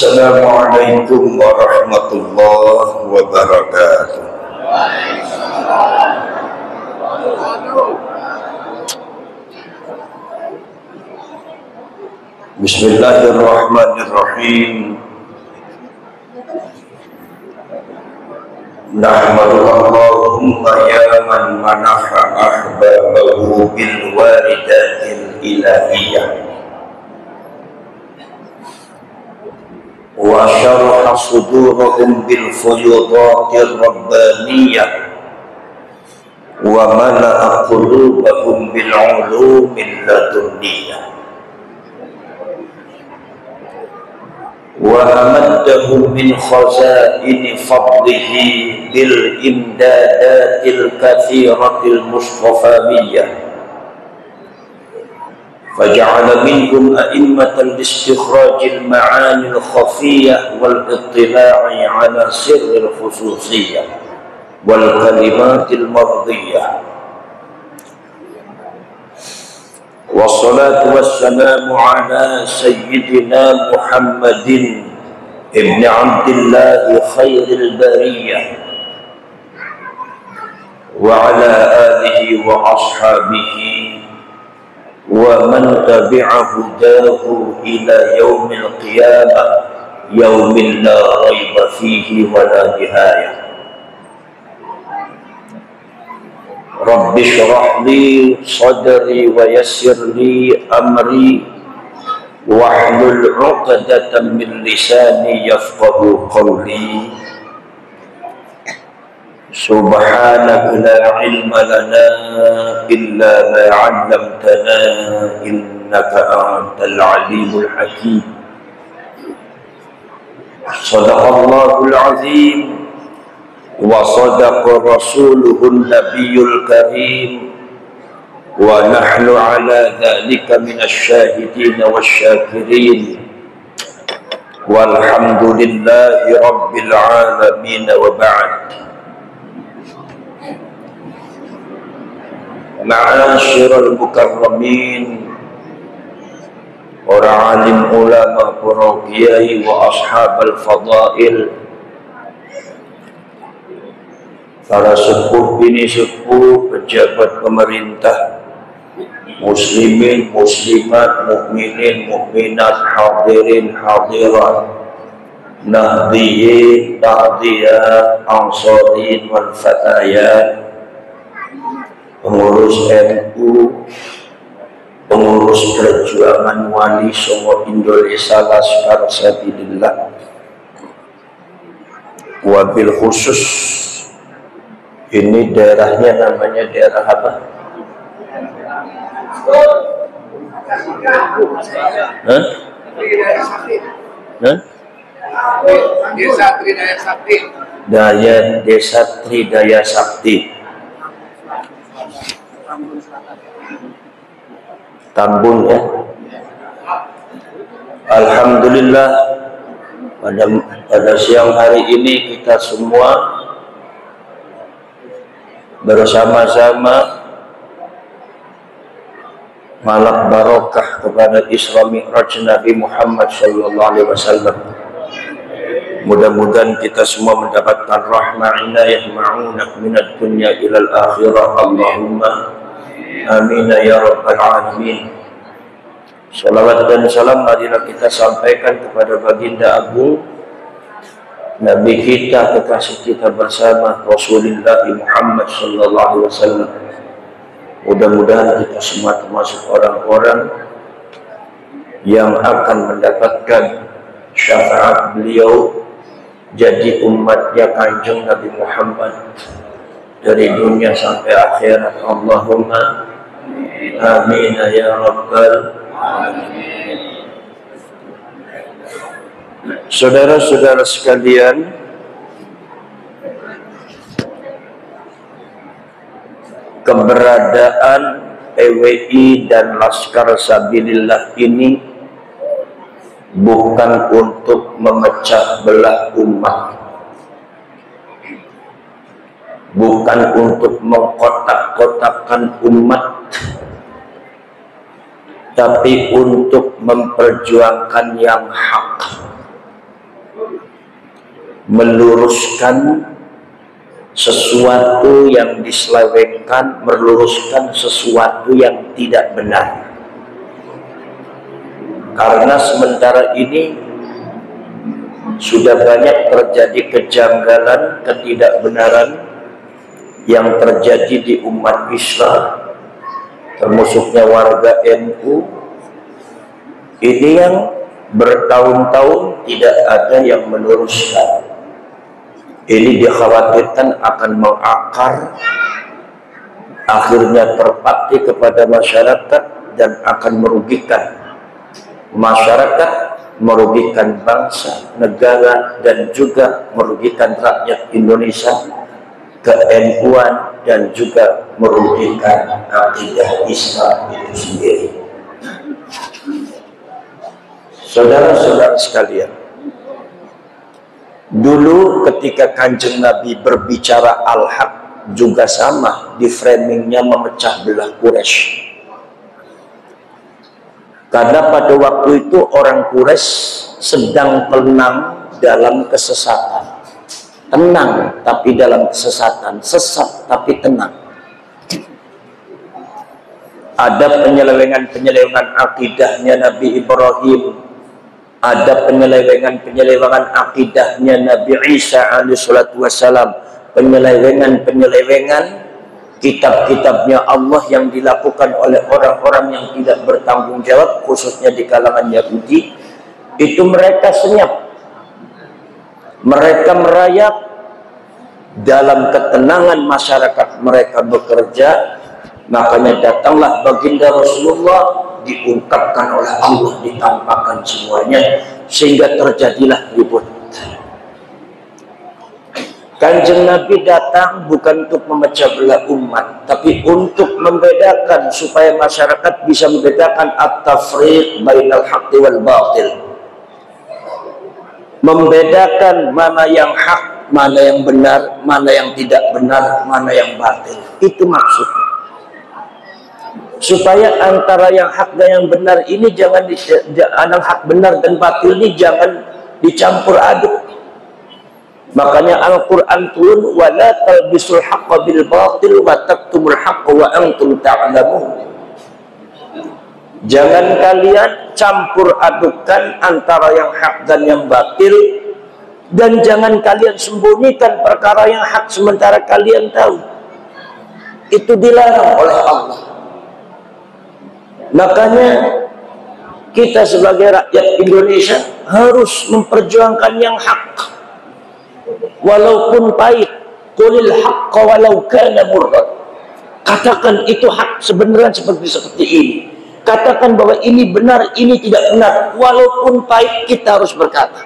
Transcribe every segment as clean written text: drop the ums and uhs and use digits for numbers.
Assalamualaikum warahmatullahi wabarakatuh. Bismillahirrahmanirrahim. Nahmadulillahumma ya man manaha ahbabahu bil waridatil ilahiyah wa syarha sudurahum bil fuyudatir rabbaniyah wa mala'a qulubahum bil ulumil ladunniyah wa amaddahum min khazaini fadlihi bil imdadatil kathiratil mustafawiyah faja'ala minhum a'immatan listikhrajil ma'anil khafiyah wal ittila'i ala sirril khususiyah wal kalimatil mardiyah. Wassalatu wassalamu ala sayyidina Muhammadin ibn Abdillah khairil bariyah wa ala alihi wa ashabihi wa man tabi'a hudahu ila yaumil qiyamah yaumin la raiba fihi wa la nihayah. Rabbi shrah li sadri wa yassir li amri wahlul 'uqdatam min lisani yafqahu qawli. Subhanaka la ilma lana illa ma 'allamtana innaka antal alimul hakim. Shadaqallahul azim wa sadaqa rasuluhun nabiyul karim wa nahnu ala dhalika minasy syahidin wasyakirin walhamdulillahi rabbil alamin wa ba'd. Ma'asyiral mukarramin, para alim ulama, para kiai wa ashabal fadail, para sepuh bini sepuh, pejabat pemerintah, muslimin, muslimat, mukminin, mukminat, hadirin, hadirat, nahdiyin, nahdiyat, ansarin wal fatayat, pengurus NU, pengurus perjuangan wali Songo Indonesia Laskar Sabilillah, wabil khusus ini daerahnya namanya daerah apa? Desa Tridaya Sakti. Desa Tridaya Sakti. Tambun ya. Alhamdulillah pada siang hari ini kita semua bersama-sama malak barokah kepada Isra Mi'raj Nabi Muhammad SAW. Mudah-mudahan kita semua mendapatkan rahmah inayah ma'unah minad dunya ilal akhirah. Allahumma amin ya rabbal alamin. Salawat dan salam marilah kita sampaikan kepada baginda agung Nabi kita, kekasih kita bersama Rasulullah Muhammad sallallahu alaihi wasallam. Mudah-mudahan kita semua termasuk orang-orang yang akan mendapatkan syafaat beliau jadi umatnya Kanjeng Nabi Muhammad dari dunia sampai akhirat. Allahumma amin ya rabbal alamin. Saudara-saudara sekalian, keberadaan PWI dan Laskar Sabilillah ini bukan untuk memecah belah umat, bukan untuk mengkotak-kotakkan umat, tapi untuk memperjuangkan yang hak. meluruskan sesuatu yang diselewengkan, meluruskan sesuatu yang tidak benar. Karena sementara ini sudah banyak terjadi kejanggalan, ketidakbenaran yang terjadi di umat Islam, termasuknya warga NU. Ini yang bertahun-tahun tidak ada yang meluruskan. Ini dikhawatirkan akan mengakar, akhirnya terpati kepada masyarakat dan akan merugikan masyarakat, merugikan bangsa, negara, dan juga merugikan rakyat Indonesia, ke-NU-an, dan juga merugikan akidah Islam itu sendiri. Saudara-saudara sekalian, dulu ketika Kanjeng Nabi berbicara al-haq juga sama, di framingnya memecah belah Quraisy. Karena pada waktu itu orang Quraisy sedang tenang dalam kesesatan. Tenang tapi dalam kesesatan, sesat tapi tenang. Ada penyelewengan-penyelewengan akidahnya Nabi Ibrahim, ada penyelewengan-penyelewengan akidahnya Nabi Isa alaihissalatu wassalam, penyelewengan-penyelewengan kitab-kitabnya Allah yang dilakukan oleh orang-orang yang tidak bertanggung jawab, khususnya di kalangan Yahudi. Itu mereka senyap, mereka merayap dalam ketenangan masyarakat mereka bekerja. Makanya datanglah baginda Rasulullah, diungkapkan oleh Allah, ditampakkan semuanya, sehingga terjadilah ribut. Kanjeng Nabi datang bukan untuk memecah belah umat, tapi untuk membedakan, supaya masyarakat bisa membedakan at-tafriq bainal haqqi wal batil. Membedakan mana yang hak, mana yang benar, mana yang tidak benar, mana yang batil. Itu maksudnya. Supaya antara yang hak dan yang benar ini jangan hak benar dan batil ini jangan dicampur aduk. Makanya Al-Quran turun, wala talbisul haqqa bil batil wa taktumul haqqa wa antum ta'lamun. Jangan kalian campur adukkan antara yang hak dan yang batil, dan jangan kalian sembunyikan perkara yang hak sementara kalian tahu. Itu dilarang oleh Allah. Makanya kita sebagai rakyat Indonesia harus memperjuangkan yang hak, walaupun pahit. Qulil haqqa walau kana murran. Katakan itu hak sebenarnya seperti ini. Katakan bahwa ini benar, ini tidak benar. Walaupun pahit, kita harus berkata.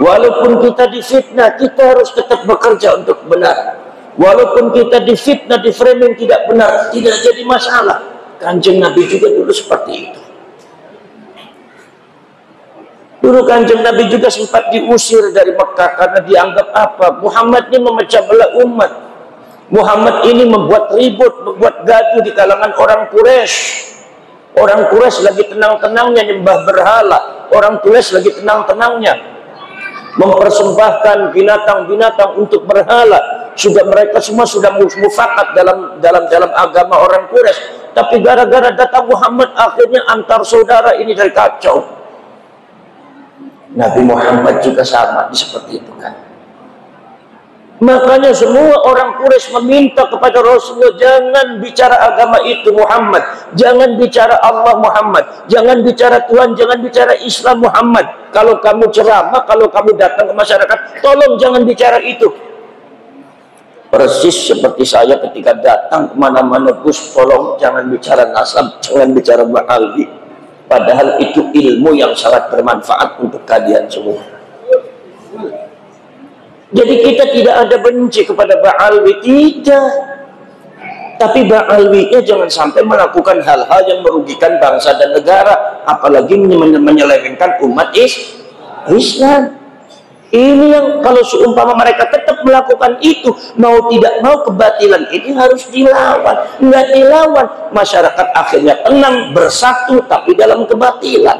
Walaupun kita difitnah, kita harus tetap bekerja untuk benar. Walaupun kita difitnah, di framing tidak benar, tidak jadi masalah. Kanjeng Nabi juga dulu seperti itu. Dulu Kanjeng Nabi juga sempat diusir dari Mekah karena dianggap apa? Muhammad ini memecah belah umat. Muhammad ini membuat ribut, membuat gaduh di kalangan orang Quraisy. Orang Quraisy lagi tenang-tenangnya nyembah berhala. Orang Quraisy lagi tenang-tenangnya mempersembahkan binatang-binatang untuk berhala. Sudah mereka semua sudah mufakat dalam agama orang Quraisy. Tapi gara-gara datang Muhammad, akhirnya antar saudara ini dari kacau. Nabi Muhammad juga sama seperti itu kan. Makanya semua orang Quraisy meminta kepada Rasulullah, jangan bicara agama itu Muhammad, jangan bicara Allah Muhammad, jangan bicara Tuhan, jangan bicara Islam Muhammad. Kalau kamu ceramah, kalau kamu datang ke masyarakat, tolong jangan bicara itu. Persis seperti saya ketika datang kemana-mana, Gus, tolong jangan bicara nasab, jangan bicara ba'alwi. Padahal itu ilmu yang sangat bermanfaat untuk kalian semua. Jadi kita tidak ada benci kepada ba'alwi, tidak. Tapi ba'alwinya jangan sampai melakukan hal-hal yang merugikan bangsa dan negara, apalagi menyelewengkan umat Islam. Ini yang kalau seumpama mereka tetap melakukan itu, mau tidak mau kebatilan ini harus dilawan. Nggak dilawan, masyarakat akhirnya tenang, bersatu, tapi dalam kebatilan.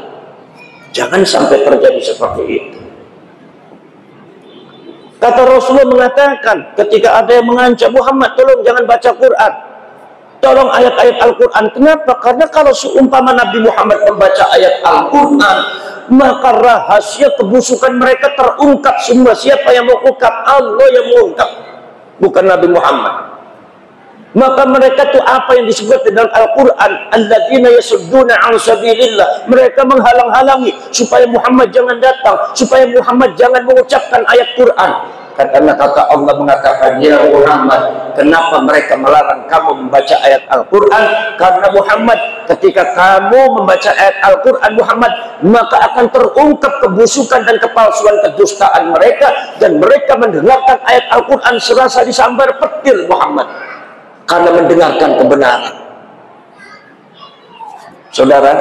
Jangan sampai terjadi seperti itu. Kata Rasulullah mengatakan ketika ada yang mengancam, Muhammad tolong jangan baca Quran, tolong ayat-ayat Al-Quran. Kenapa? Karena kalau seumpama Nabi Muhammad membaca ayat Al-Quran, maka rahasia kebusukan mereka terungkap semua. Siapa yang mengungkap? Allah yang mengungkap, bukan Nabi Muhammad. Maka mereka itu apa yang disebut dalam Al-Quran, alladzina yasudduna an sabilillah, mereka menghalang-halangi supaya Muhammad jangan datang, supaya Muhammad jangan mengucapkan ayat Quran. Kata Allah mengatakan, ya Muhammad, kenapa mereka melarang kamu membaca ayat Al-Quran? Karena Muhammad, ketika kamu membaca ayat Al-Quran Muhammad, maka akan terungkap kebusukan dan kepalsuan kedustaan mereka, dan mereka mendengarkan ayat Al-Quran serasa disambar petir Muhammad karena mendengarkan kebenaran. Saudara,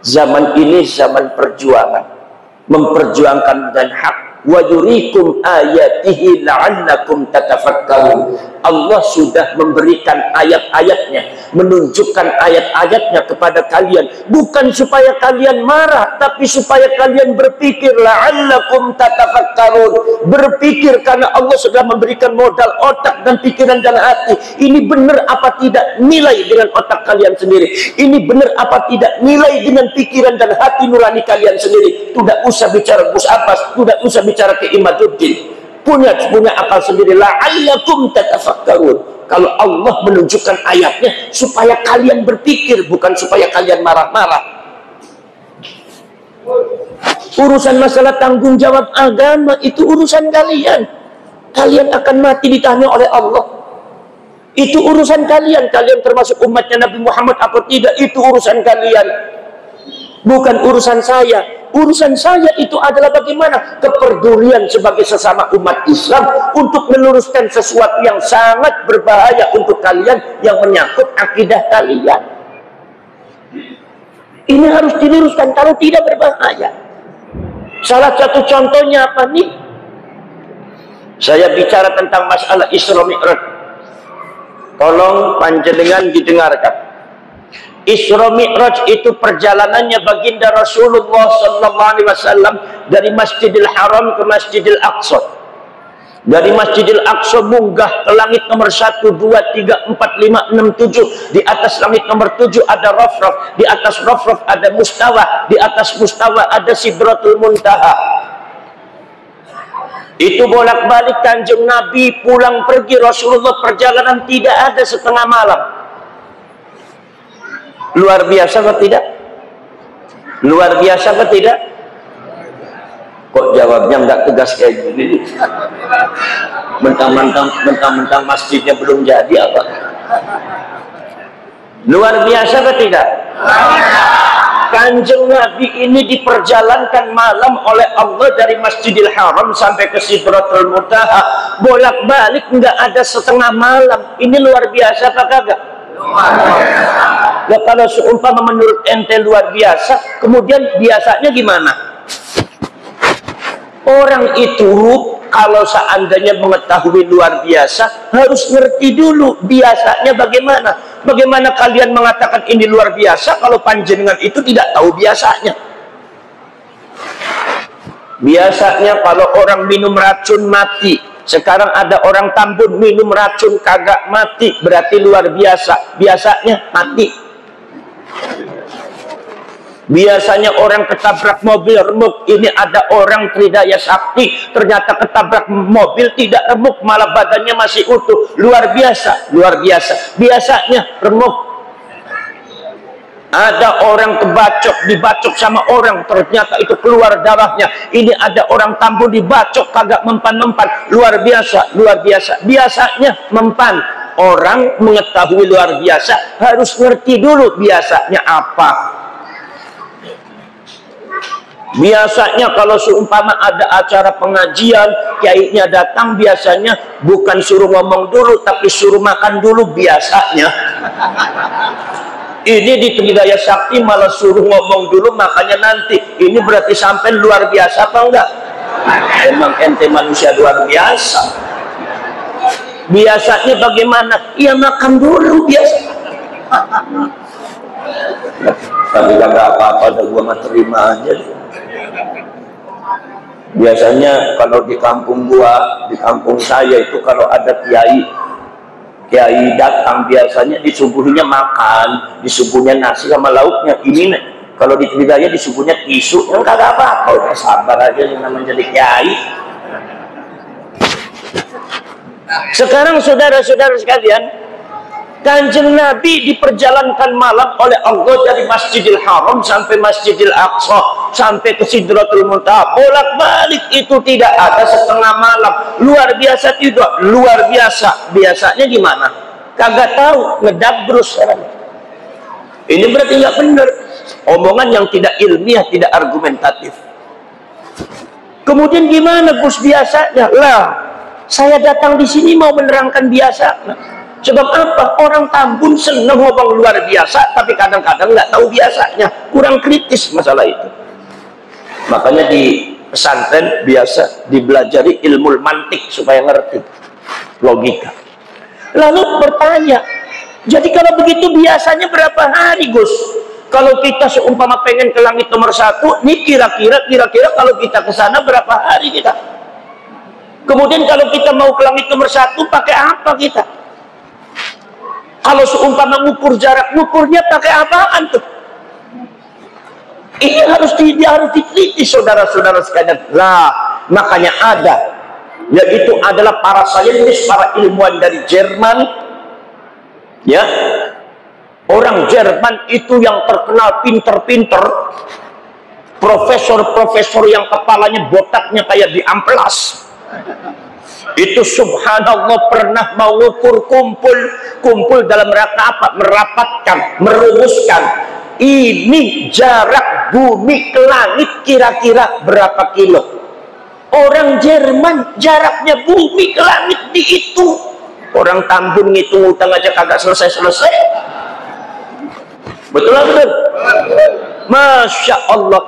zaman ini zaman perjuangan, memperjuangkan dan hak. Wa yurikum ayatihi la'allakum tatafakkarun. Allah sudah memberikan ayat-ayatnya, menunjukkan ayat-ayatnya kepada kalian, bukan supaya kalian marah, tapi supaya kalian berpikir. La'allakum tatafakkarun, berpikir, karena Allah sudah memberikan modal otak dan pikiran dan hati. Ini benar apa tidak? Nilai dengan otak kalian sendiri. Ini benar apa tidak? Nilai dengan pikiran dan hati nurani kalian sendiri. Tidak usah bicara Gus Abbas, tidak usah bicara ke Imaduddin. Punya akal sendiri. La'allakum tatafakkarun. Kalau Allah menunjukkan ayatnya supaya kalian berpikir, bukan supaya kalian marah-marah. Urusan masalah tanggung jawab agama itu urusan kalian. Kalian akan mati ditanya oleh Allah. Itu urusan kalian. Kalian termasuk umatnya Nabi Muhammad atau tidak, itu urusan kalian, bukan urusan saya. Urusan saya itu adalah bagaimana kepedulian sebagai sesama umat Islam untuk meluruskan sesuatu yang sangat berbahaya untuk kalian, yang menyangkut akidah kalian. Ini harus diluruskan, kalau tidak berbahaya. Salah satu contohnya apa nih? Saya bicara tentang masalah Isra Mi'raj. Tolong panjenengan didengarkan. Isra Mi'raj itu perjalanannya baginda Rasulullah sallallahu alaihi wasallam dari Masjidil Haram ke Masjidil Aqsa. Dari Masjidil Aqsa munggah ke langit nomor 1, 2, 3, 4, 5, 6, 7. Di atas langit nomor 7 ada Rafraf, di atas Rafraf ada Mustawa, di atas Mustawa ada Sidratul Muntaha. Itu bolak-balik Kanjeng Nabi pulang pergi Rasulullah perjalanan tidak ada setengah malam. Luar biasa atau tidak? Luar biasa atau tidak? Kok jawabnya nggak tegas kayak gini? Mentang-mentang masjidnya belum jadi apa? Luar biasa atau tidak? Kanjeng Nabi ini diperjalankan malam oleh Allah dari Masjidil Haram sampai ke Sidratul Muntaha, bolak-balik nggak ada setengah malam. Ini luar biasa apa kagak? Nah, kalau seumpama menurut ente luar biasa, kemudian biasanya gimana? Orang itu kalau seandainya mengetahui luar biasa, harus ngerti dulu biasanya bagaimana. Bagaimana kalian mengatakan ini luar biasa kalau panjenengan itu tidak tahu biasanya? Biasanya kalau orang minum racun mati. Sekarang ada orang Tambun minum racun kagak mati, berarti luar biasa. Biasanya mati. Biasanya orang ketabrak mobil remuk, ini ada orang Tridaya Sakti, ternyata ketabrak mobil tidak remuk, malah badannya masih utuh. Luar biasa, luar biasa. Biasanya remuk. Ada orang kebacok, dibacok sama orang, ternyata itu keluar darahnya. Ini ada orang Tambun dibacok kagak mempan-mempan. Luar biasa, luar biasa. Biasanya mempan. Orang mengetahui luar biasa harus ngerti dulu biasanya apa. Biasanya kalau seumpama ada acara pengajian, kiainya datang, biasanya bukan suruh ngomong dulu, tapi suruh makan dulu biasanya. Ini di Tridaya Sakti malah suruh ngomong dulu, makanya nanti. Ini berarti sampai luar biasa apa enggak? Emang ente manusia luar biasa. Biasanya bagaimana? Ya makan dulu biasa. Tapi kagak apa-apa, ada gua mah terima aja. Biasanya kalau di kampung gua, di kampung saya itu kalau ada kiai datang biasanya disuguhnya makan, disuguhnya nasi sama lauknya. Ini kalau di Tridaya disuguhnya tisu, yang kagak apa-apa, udah sabar aja yang namanya jadi kiai. Sekarang saudara-saudara sekalian, Kanjeng Nabi diperjalankan malam oleh Allah dari Masjidil Haram sampai Masjidil Aqsa sampai ke Sidratul Muntaha, bolak-balik itu tidak ada setengah malam. Luar biasa tidak? Luar biasa. Biasanya gimana? Kagak tahu, ngedabrus sekarang. Ini berarti nggak benar, omongan yang tidak ilmiah, tidak argumentatif. Kemudian gimana Gus biasanya? Lah, saya datang di sini mau menerangkan biasa. Sebab apa? Orang Tambun senang ngomong luar biasa, tapi kadang-kadang nggak tahu biasanya, kurang kritis masalah itu. Makanya di pesantren biasa dibelajari ilmu mantik supaya ngerti logika. Lalu bertanya, jadi kalau begitu biasanya berapa hari Gus? Kalau kita seumpama pengen ke langit nomor 1, nih kira-kira kalau kita ke sana berapa hari kita? Kemudian kalau kita mau ke langit nomor 1 pakai apa kita? Kalau seumpama ngukur jarak, ngukurnya pakai apaan tuh? Ini harus diteliti saudara-saudara sekalian. Lah, makanya ada, yaitu adalah para saintis, para ilmuwan dari Jerman, ya, orang Jerman itu yang terkenal pinter-pinter, profesor-profesor yang kepalanya botaknya kayak di amplas. Itu subhanallah pernah mau ngukur kumpul dalam rangka apa? Merapatkan, merumuskan ini jarak bumi ke langit kira-kira berapa kilo. Orang Jerman jaraknya bumi ke langit dihitung. Orang Tambun ngitung utang aja kagak selesai-selesai. Betul lah, betul? Masya Allah,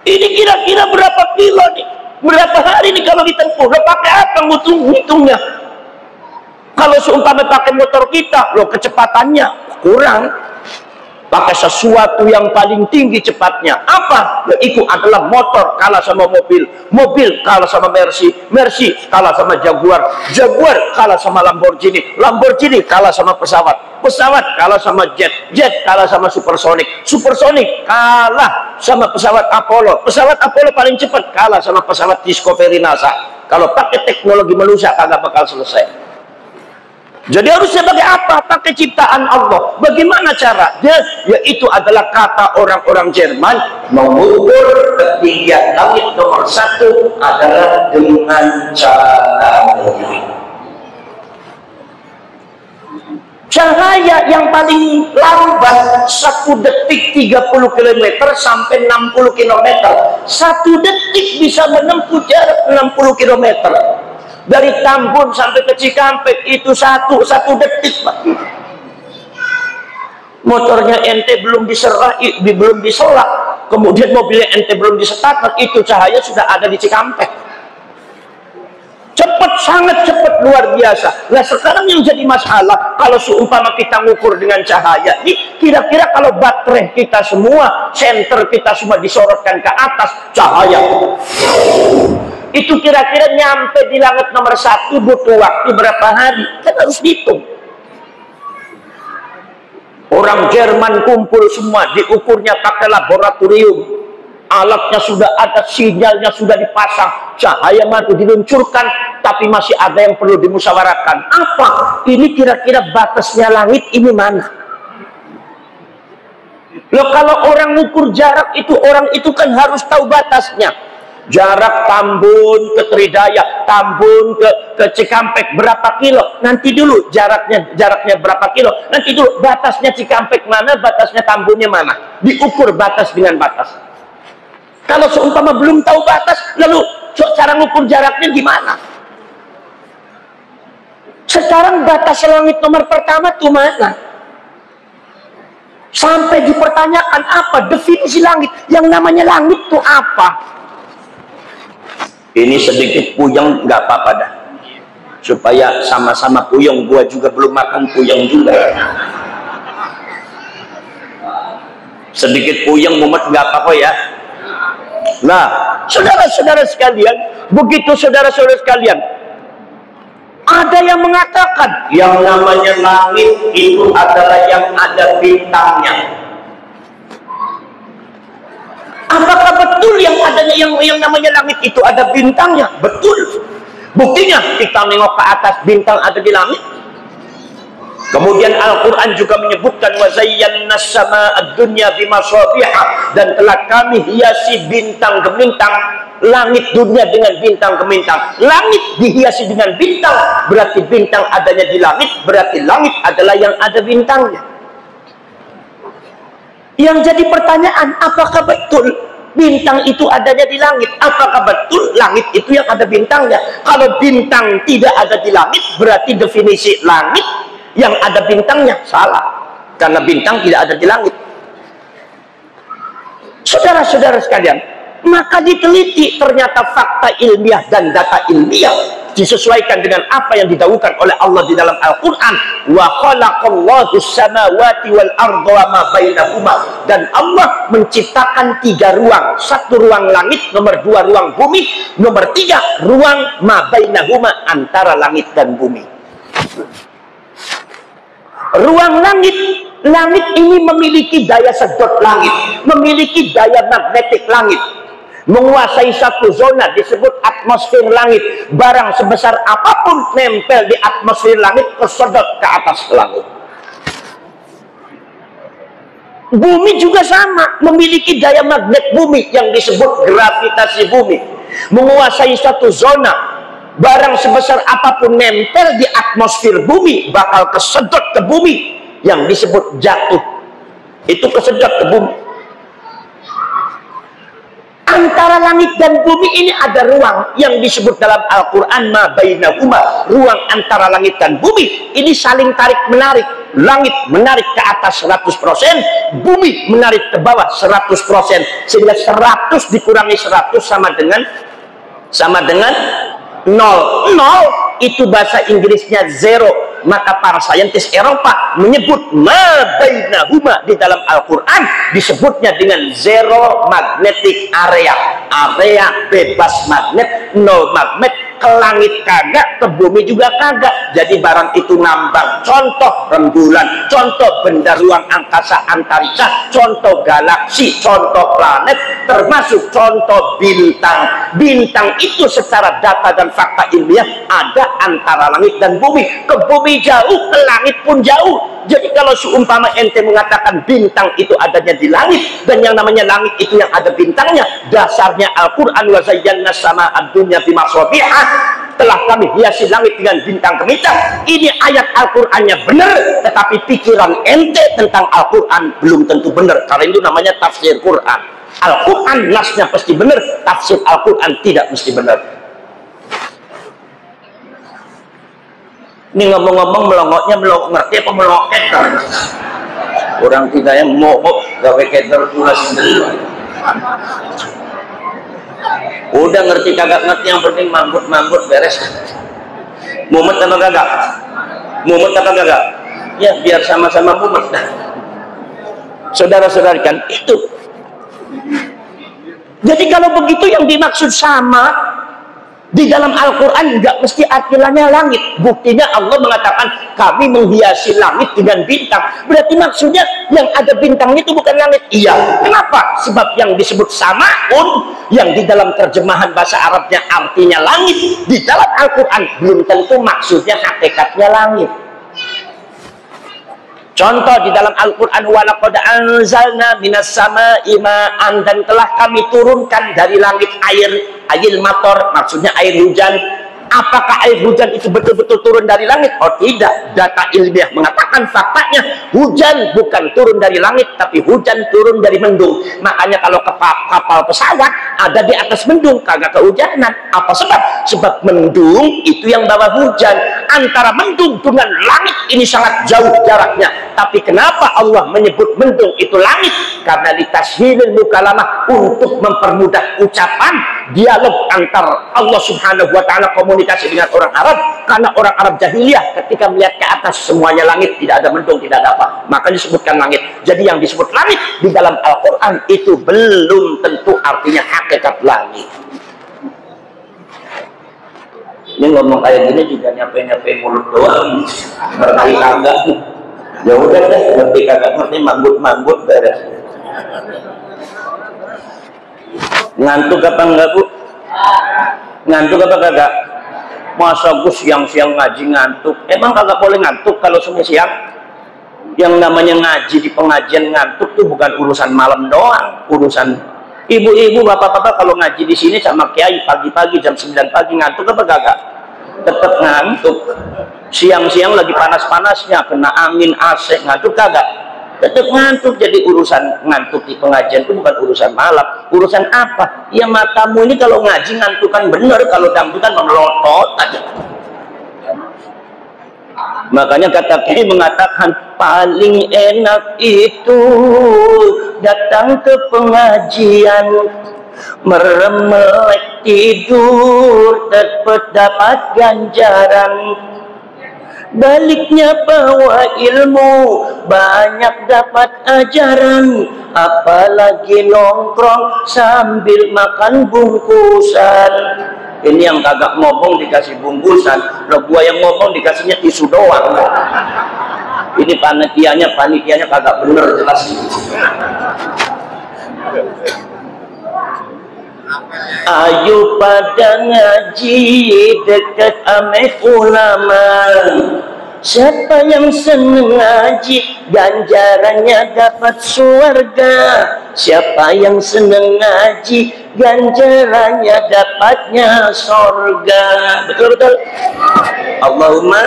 ini kira-kira berapa kilo nih? Berapa hari nih kalau ditempuh? Lo pakai apa ngitungnya? Kalau seumpama pakai motor kita, lo kecepatannya kurang. Pakai sesuatu yang paling tinggi cepatnya. Apa? Ya, itu adalah motor kalah sama mobil. Mobil kalah sama Mercy. Mercy kalah sama Jaguar. Jaguar kalah sama Lamborghini. Lamborghini kalah sama pesawat. Pesawat kalah sama jet. Jet kalah sama supersonic. Supersonic kalah sama pesawat Apollo. Pesawat Apollo paling cepat kalah sama pesawat Discovery NASA. Kalau pakai teknologi manusia kagak bakal selesai. Jadi harus sebagai apa? Pakai ciptaan Allah. Bagaimana caranya? Yaitu adalah kata orang-orang Jerman, mengukur ketinggian langit nomor 1 adalah dengan cara ini. Cahaya yang paling lambat 1 detik 30 km sampai 60 km. 1 detik bisa menempuh jarak 60 km. Dari Tambun sampai ke Cikampek itu satu detik, Pak. Motornya ente belum diserah, belum diselak, kemudian mobilnya ente belum disetater, itu cahaya sudah ada di Cikampek. Cepat, sangat cepat, luar biasa. Nah sekarang yang jadi masalah, kalau seumpama kita ngukur dengan cahaya ini, kira-kira kalau baterai kita semua, senter kita semua disorotkan ke atas, cahaya itu kira-kira nyampe di langit nomor 1 butuh waktu berapa hari? Kan harus dihitung. Orang Jerman kumpul semua, diukurnya pakai laboratorium, alatnya sudah ada, sinyalnya sudah dipasang, cahaya mati diluncurkan, tapi masih ada yang perlu dimusyawarahkan. Apa? Ini kira-kira batasnya langit ini mana? Loh, kalau orang ngukur jarak itu, orang itu kan harus tahu batasnya. Jarak Tambun ke Tridaya, Tambun ke Cikampek berapa kilo? Nanti dulu jaraknya berapa kilo? Nanti dulu batasnya Cikampek mana, batasnya Tambunnya mana? Diukur batas dengan batas. Kalau seumpama belum tahu batas, lalu cara ngukur jaraknya gimana? Sekarang batas langit nomor pertama itu mana? Sampai dipertanyakan apa definisi langit? Yang namanya langit itu apa? Ini sedikit puyeng, nggak apa-apa dah, supaya sama-sama puyeng. Gua juga belum makan puyeng juga. Sedikit puyeng mumet nggak apa-apa ya. Nah, Saudara-saudara sekalian, begitu saudara-saudara sekalian, ada yang mengatakan yang namanya langit itu adalah yang ada bintangnya. Apakah betul yang adanya yang namanya langit itu ada bintangnya? Betul. Buktinya kita nengok ke atas, bintang ada di langit. Kemudian Al-Quran juga menyebutkan wa zayyana as-samaa'a ad-dunya bimasabiha, dan telah kami hiasi bintang gemintang langit dunia dengan bintang gemintang. Langit dihiasi dengan bintang, berarti bintang adanya di langit, berarti langit adalah yang ada bintangnya. Yang jadi pertanyaan, apakah betul bintang itu adanya di langit? Apakah betul langit itu yang ada bintangnya? Kalau bintang tidak ada di langit, berarti definisi langit yang ada bintangnya salah, karena bintang tidak ada di langit. Saudara-saudara sekalian, maka diteliti, ternyata fakta ilmiah dan data ilmiah disesuaikan dengan apa yang didahulukan oleh Allah di dalam Al-Quran. Wa khalaqallahu as-samawati wal arda wa ma bainahuma, dan Allah menciptakan 3 ruang. 1 ruang langit, nomor 2 ruang bumi, nomor 3 ruang ma bainahuma, antara langit dan bumi. Ruang langit, langit ini memiliki daya sedot langit, memiliki daya magnetik langit, menguasai 1 zona disebut atmosfer langit. Barang sebesar apapun nempel di atmosfer langit kesedot ke atas langit. Bumi juga sama, memiliki daya magnet bumi yang disebut gravitasi bumi, menguasai 1 zona. Barang sebesar apapun nempel di atmosfer bumi bakal kesedot ke bumi, yang disebut jatuh. Itu kesedot ke bumi. Antara langit dan bumi ini ada ruang yang disebut dalam Al-Quran ma bainahuma, ruang antara langit dan bumi. Ini saling tarik menarik. Langit menarik ke atas 100%, bumi menarik ke bawah 100%, sehingga 100 dikurangi 100 sama dengan 0. 0 itu bahasa Inggrisnya zero. Maka para saintis Eropa menyebut ma bainahuma di dalam Al-Quran disebutnya dengan zero magnetic area, area bebas magnet, 0 magnet. Ke langit kagak, ke bumi juga kagak. Jadi barang itu ngambang. Contoh rembulan, contoh benda ruang angkasa antariksa, contoh galaksi, contoh planet, termasuk contoh bintang. Bintang itu secara data dan fakta ilmiah ada antara langit dan bumi. Ke bumi jauh, ke langit pun jauh. Jadi kalau seumpama ente mengatakan bintang itu adanya di langit, dan yang namanya langit itu yang ada bintangnya, dasarnya Al-Quran wa zayyana as-samaa'a ad-dunya bimasabiha, telah kami hiasi langit dengan bintang gemintang. Ini ayat Al-Qurannya benar, tetapi pikiran ente tentang Al-Quran belum tentu benar, karena itu namanya tafsir Quran. Al-Quran nasnya pasti benar, tafsir Al-Quran tidak mesti benar. Ini ngomong-ngomong melongoknya ngerti apa melongok keter? Orang kita yang mogok gawe keter pula sendiri. Udah ngerti kagak ngerti, yang penting manggut beres. Mumet apa kagak? Mumet apa kagak? Ya biar sama-sama mumet. Saudara-saudara kan itu. Jadi kalau begitu yang dimaksud sama di dalam Al-Quran nggak mesti artinya langit. Buktinya Allah mengatakan kami menghiasi langit dengan bintang. Berarti maksudnya yang ada bintangnya itu bukan langit. Iya. Kenapa? Sebab yang disebut samaun, yang di dalam terjemahan bahasa Arabnya artinya langit, di dalam Al-Quran belum tentu maksudnya hakikatnya langit. Contoh di dalam Al-Quran, walaqad anzalna minas samaa'i ma'an, dan telah kami turunkan dari langit air mator, maksudnya air hujan. Apakah air hujan itu betul-betul turun dari langit? Oh tidak, data ilmiah mengatakan faktanya hujan bukan turun dari langit, tapi hujan turun dari mendung. Makanya kalau kapal pesawat ada di atas mendung kagak kehujanan. Apa sebab? Sebab mendung itu yang bawa hujan. Antara mendung dengan langit ini sangat jauh jaraknya. Tapi kenapa Allah menyebut mendung itu langit? Karena litashilil mukalamah, untuk mempermudah ucapan dialog antar Allah Subhanahu wa ta'ala, komunikasi dengan orang Arab. Karena orang Arab jahiliyah ketika melihat ke atas semuanya langit, tidak ada mendung, tidak ada apa, maka disebutkan langit. Jadi yang disebut langit di dalam Al-Quran itu belum tentu artinya hakikat langit. Ini ngomong kayak gini juga nyape-nyape mulut doang, ngerti kagak. Ya udah deh, ngerti kagak ngerti manggut-manggut beres. Ngantuk apa enggak Bu? Ngantuk apa kagak? Masa Gus siang-siang ngaji ngantuk? Emang kagak boleh ngantuk kalau siang? Yang namanya ngaji di pengajian ngantuk tuh bukan urusan malam doang, urusan ibu-ibu, bapak-bapak kalau ngaji di sini sama kiai pagi-pagi jam 9 pagi ngantuk apa kagak? Tetap ngantuk. Siang-siang lagi panas-panasnya kena angin AC ngantuk kagak? Tetap ngantuk. Jadi urusan ngantuk di pengajian itu bukan urusan malam. Urusan apa? Ya matamu ini kalau ngaji ngantukan bener, kalau dangdutan memelotot aja. Makanya kata Kiai mengatakan paling enak itu datang ke pengajian, merem melek tidur dapat ganjaran, baliknya bawa ilmu banyak dapat ajaran, apalagi nongkrong sambil makan bungkusan. Ini yang kagak ngomong dikasih bungkusan, lo gua yang ngomong dikasihnya tisu doang. Ini panitianya kagak bener jelas. Ayo pada ngaji dekat ame ulama. Siapa yang seneng ngaji ganjarannya dapat surga. Siapa yang seneng ngaji ganjarannya dapatnya surga. Betul-betul. Allahumma.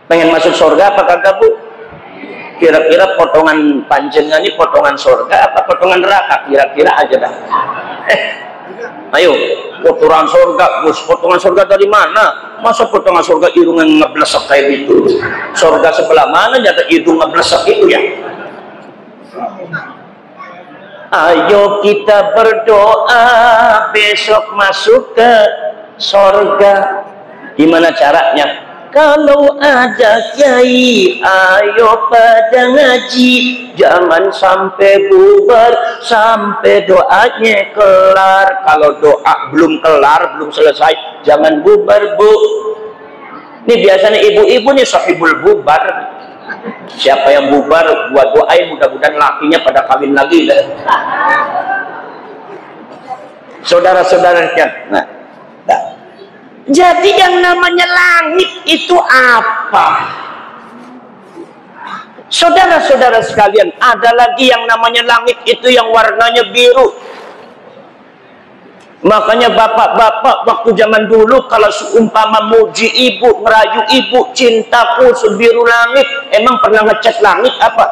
Pengen masuk surga apa kagak Bu? Kira-kira potongan panjenengan ini potongan surga apa potongan neraka? Kira-kira aja dah. Ayo, potongan surga, Gus. Potongan surga dari mana? Masa potongan surga hidung yang ngeblesek kayak gitu? Surga sebelah mana nyata hidung ngeblesek itu ya? Ayo kita berdoa besok masuk ke surga. Gimana caranya? Kalau ada kiai, ayo pada ngaji, jangan sampai bubar, sampai doanya kelar. Kalau doa belum kelar, belum selesai, jangan bubar Bu. Ini biasanya ibu-ibu nih sahibul bubar. Siapa yang bubar, gua doain mudah-mudahan lakinya pada kawin lagi. Saudara-saudara kan, nah. Jadi yang namanya langit itu apa? Saudara-saudara sekalian, ada lagi yang namanya langit itu yang warnanya biru. Makanya bapak-bapak waktu zaman dulu kalau seumpama muji ibu, merayu ibu, cintaku sebiru langit, emang pernah ngecat langit apa?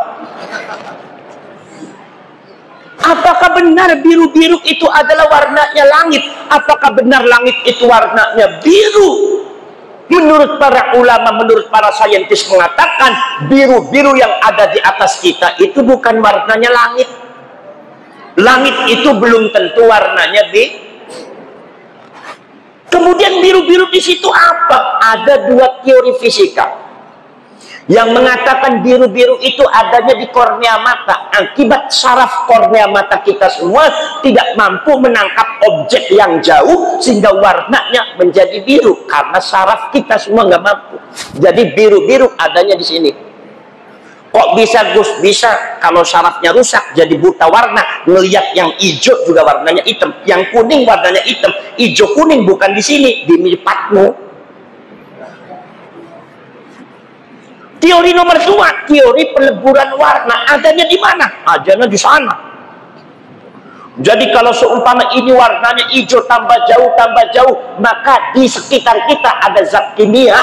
Apakah benar biru-biru itu adalah warnanya langit? Apakah benar langit itu warnanya biru? Menurut para ulama, menurut para saintis mengatakan biru-biru yang ada di atas kita itu bukan warnanya langit. Langit itu belum tentu warnanya biru. Kemudian biru-biru di situ apa? Ada dua teori fisika yang mengatakan biru-biru itu adanya di kornea mata. Akibat saraf kornea mata kita semua tidak mampu menangkap objek yang jauh sehingga warnanya menjadi biru karena saraf kita semua nggak mampu. Jadi biru-biru adanya di sini. Kok bisa Gus? Bisa kalau sarafnya rusak jadi buta warna, ngelihat yang hijau juga warnanya hitam, yang kuning warnanya hitam, hijau kuning bukan di sini, di mripatmu. Teori nomor 2, teori peleburan warna. Adanya di mana? Adanya di sana. Jadi kalau seumpama ini warnanya hijau tambah jauh, maka di sekitar kita ada zat kimia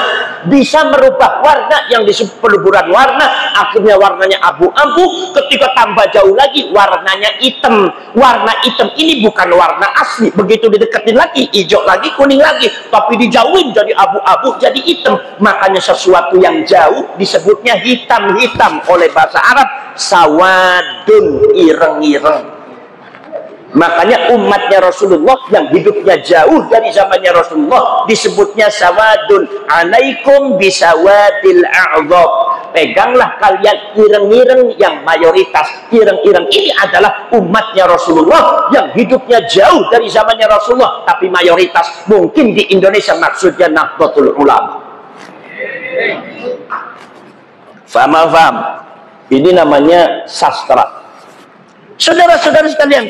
bisa merubah warna yang disebut peleburan warna. Akhirnya warnanya abu-abu. Ketika tambah jauh lagi warnanya hitam. Warna hitam ini bukan warna asli. Begitu dideketin lagi hijau lagi, kuning lagi. Tapi dijauhin jadi abu-abu, jadi hitam. Makanya sesuatu yang jauh disebutnya hitam-hitam oleh bahasa Arab. Sawadun, ireng-ireng. Makanya umatnya Rasulullah yang hidupnya jauh dari zamannya Rasulullah disebutnya sawadun. Alaikum bisawadil a'dhab. peganglah kalian ireng-ireng yang mayoritas. Ireng-ireng ini adalah umatnya Rasulullah yang hidupnya jauh dari zamannya Rasulullah, tapi mayoritas. Mungkin di Indonesia maksudnya Nahdlatul Ulama. Faham? Ini namanya sastra. Saudara-saudara sekalian,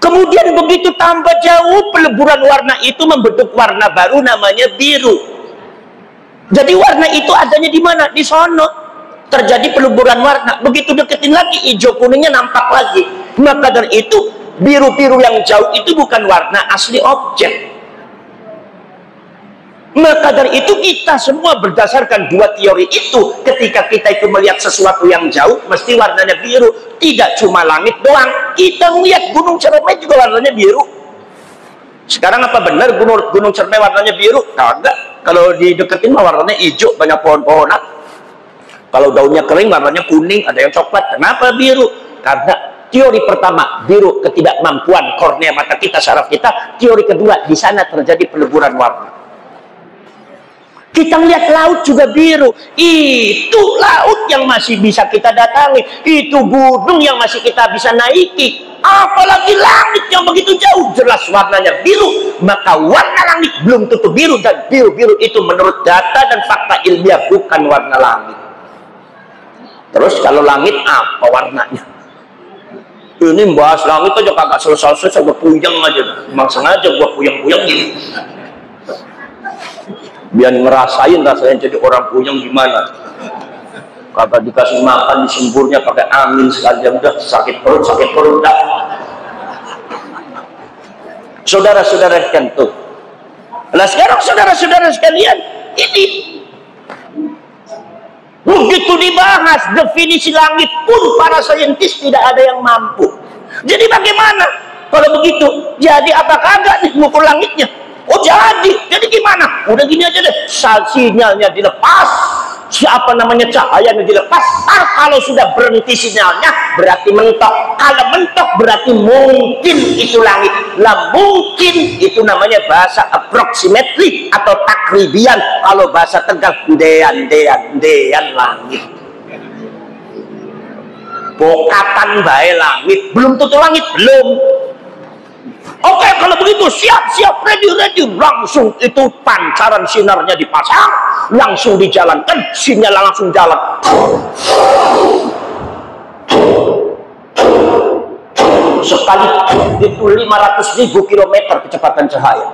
kemudian begitu tambah jauh, peleburan warna itu membentuk warna baru namanya biru. Jadi warna itu adanya di mana? Di sono. Terjadi peleburan warna. Begitu deketin lagi, hijau kuningnya nampak lagi. Maka dari itu, biru-biru yang jauh itu bukan warna asli objek. Maka dari itu kita semua berdasarkan dua teori itu, ketika kita itu melihat sesuatu yang jauh mesti warnanya biru. Tidak cuma langit doang, kita melihat Gunung Ciremai juga warnanya biru. Sekarang apa benar Gunung Ciremai warnanya biru? Kagak. Kalau dideketin mah warnanya hijau, banyak pohon-pohonan. Kalau daunnya kering warnanya kuning, ada yang coklat. Kenapa biru? Karena teori pertama, biru ketidakmampuan kornea mata kita, saraf kita. Teori kedua, di sana terjadi peleburan warna. Kita lihat laut juga biru. Itu laut yang masih bisa kita datangi. Itu gunung yang masih kita bisa naiki. Apalagi langit yang begitu jauh, jelas warnanya biru. Maka warna langit belum tentu biru. Dan biru-biru itu menurut data dan fakta ilmiah bukan warna langit. Terus kalau langit apa warnanya? Ini bahas langit aja kagak selesai-selesai, gue puyeng aja. Emang sengaja gue puyeng-puyeng gini, biar ngerasain rasanya jadi orang puyeng gimana. Kagak dikasih makan disemburnya pakai angin sekali, udah sakit perut dah. Saudara-saudara sekalian tuh. Nah sekarang saudara-saudara sekalian, ini begitu dibahas definisi langit pun para saintis tidak ada yang mampu. Jadi bagaimana kalau begitu? Jadi apa kagak nih ngukur langitnya? Oh jadi gimana? Udah gini aja deh, sinyalnya dilepas, cahayanya dilepas. Kalau sudah berhenti sinyalnya berarti mentok. Kalau mentok berarti mungkin itu langit. Lah mungkin itu namanya bahasa approximately atau takribian. Kalau bahasa Tegal dean langit. Bokatan bae langit, belum tentu langit, belum. Oke, kalau begitu siap-siap, ready, langsung itu pancaran sinarnya dipasang, langsung dijalankan, sinyal langsung jalan. Sekali itu 500.000 kilometer kecepatan cahaya.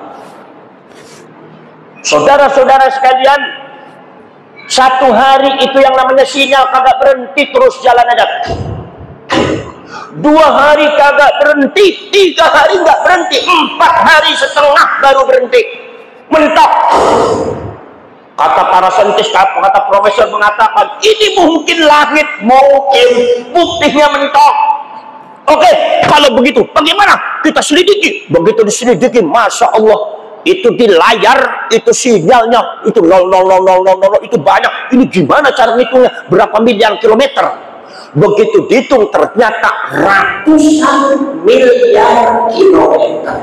Saudara-saudara sekalian, satu hari itu yang namanya sinyal kagak berhenti, terus jalan aja. 2 hari kagak berhenti, 3 hari nggak berhenti, 4 hari setengah baru berhenti, mentok. Kata para saintis, kata profesor mengatakan ini mungkin langit, mungkin buktinya mentok. Oke, kalau begitu bagaimana? Kita selidiki. Begitu diselidiki, masya Allah, itu di layar itu sinyalnya itu 0,00000 itu banyak. Ini gimana cara ngitungnya? Berapa miliar kilometer? Begitu dihitung ternyata ratusan miliar kilometer,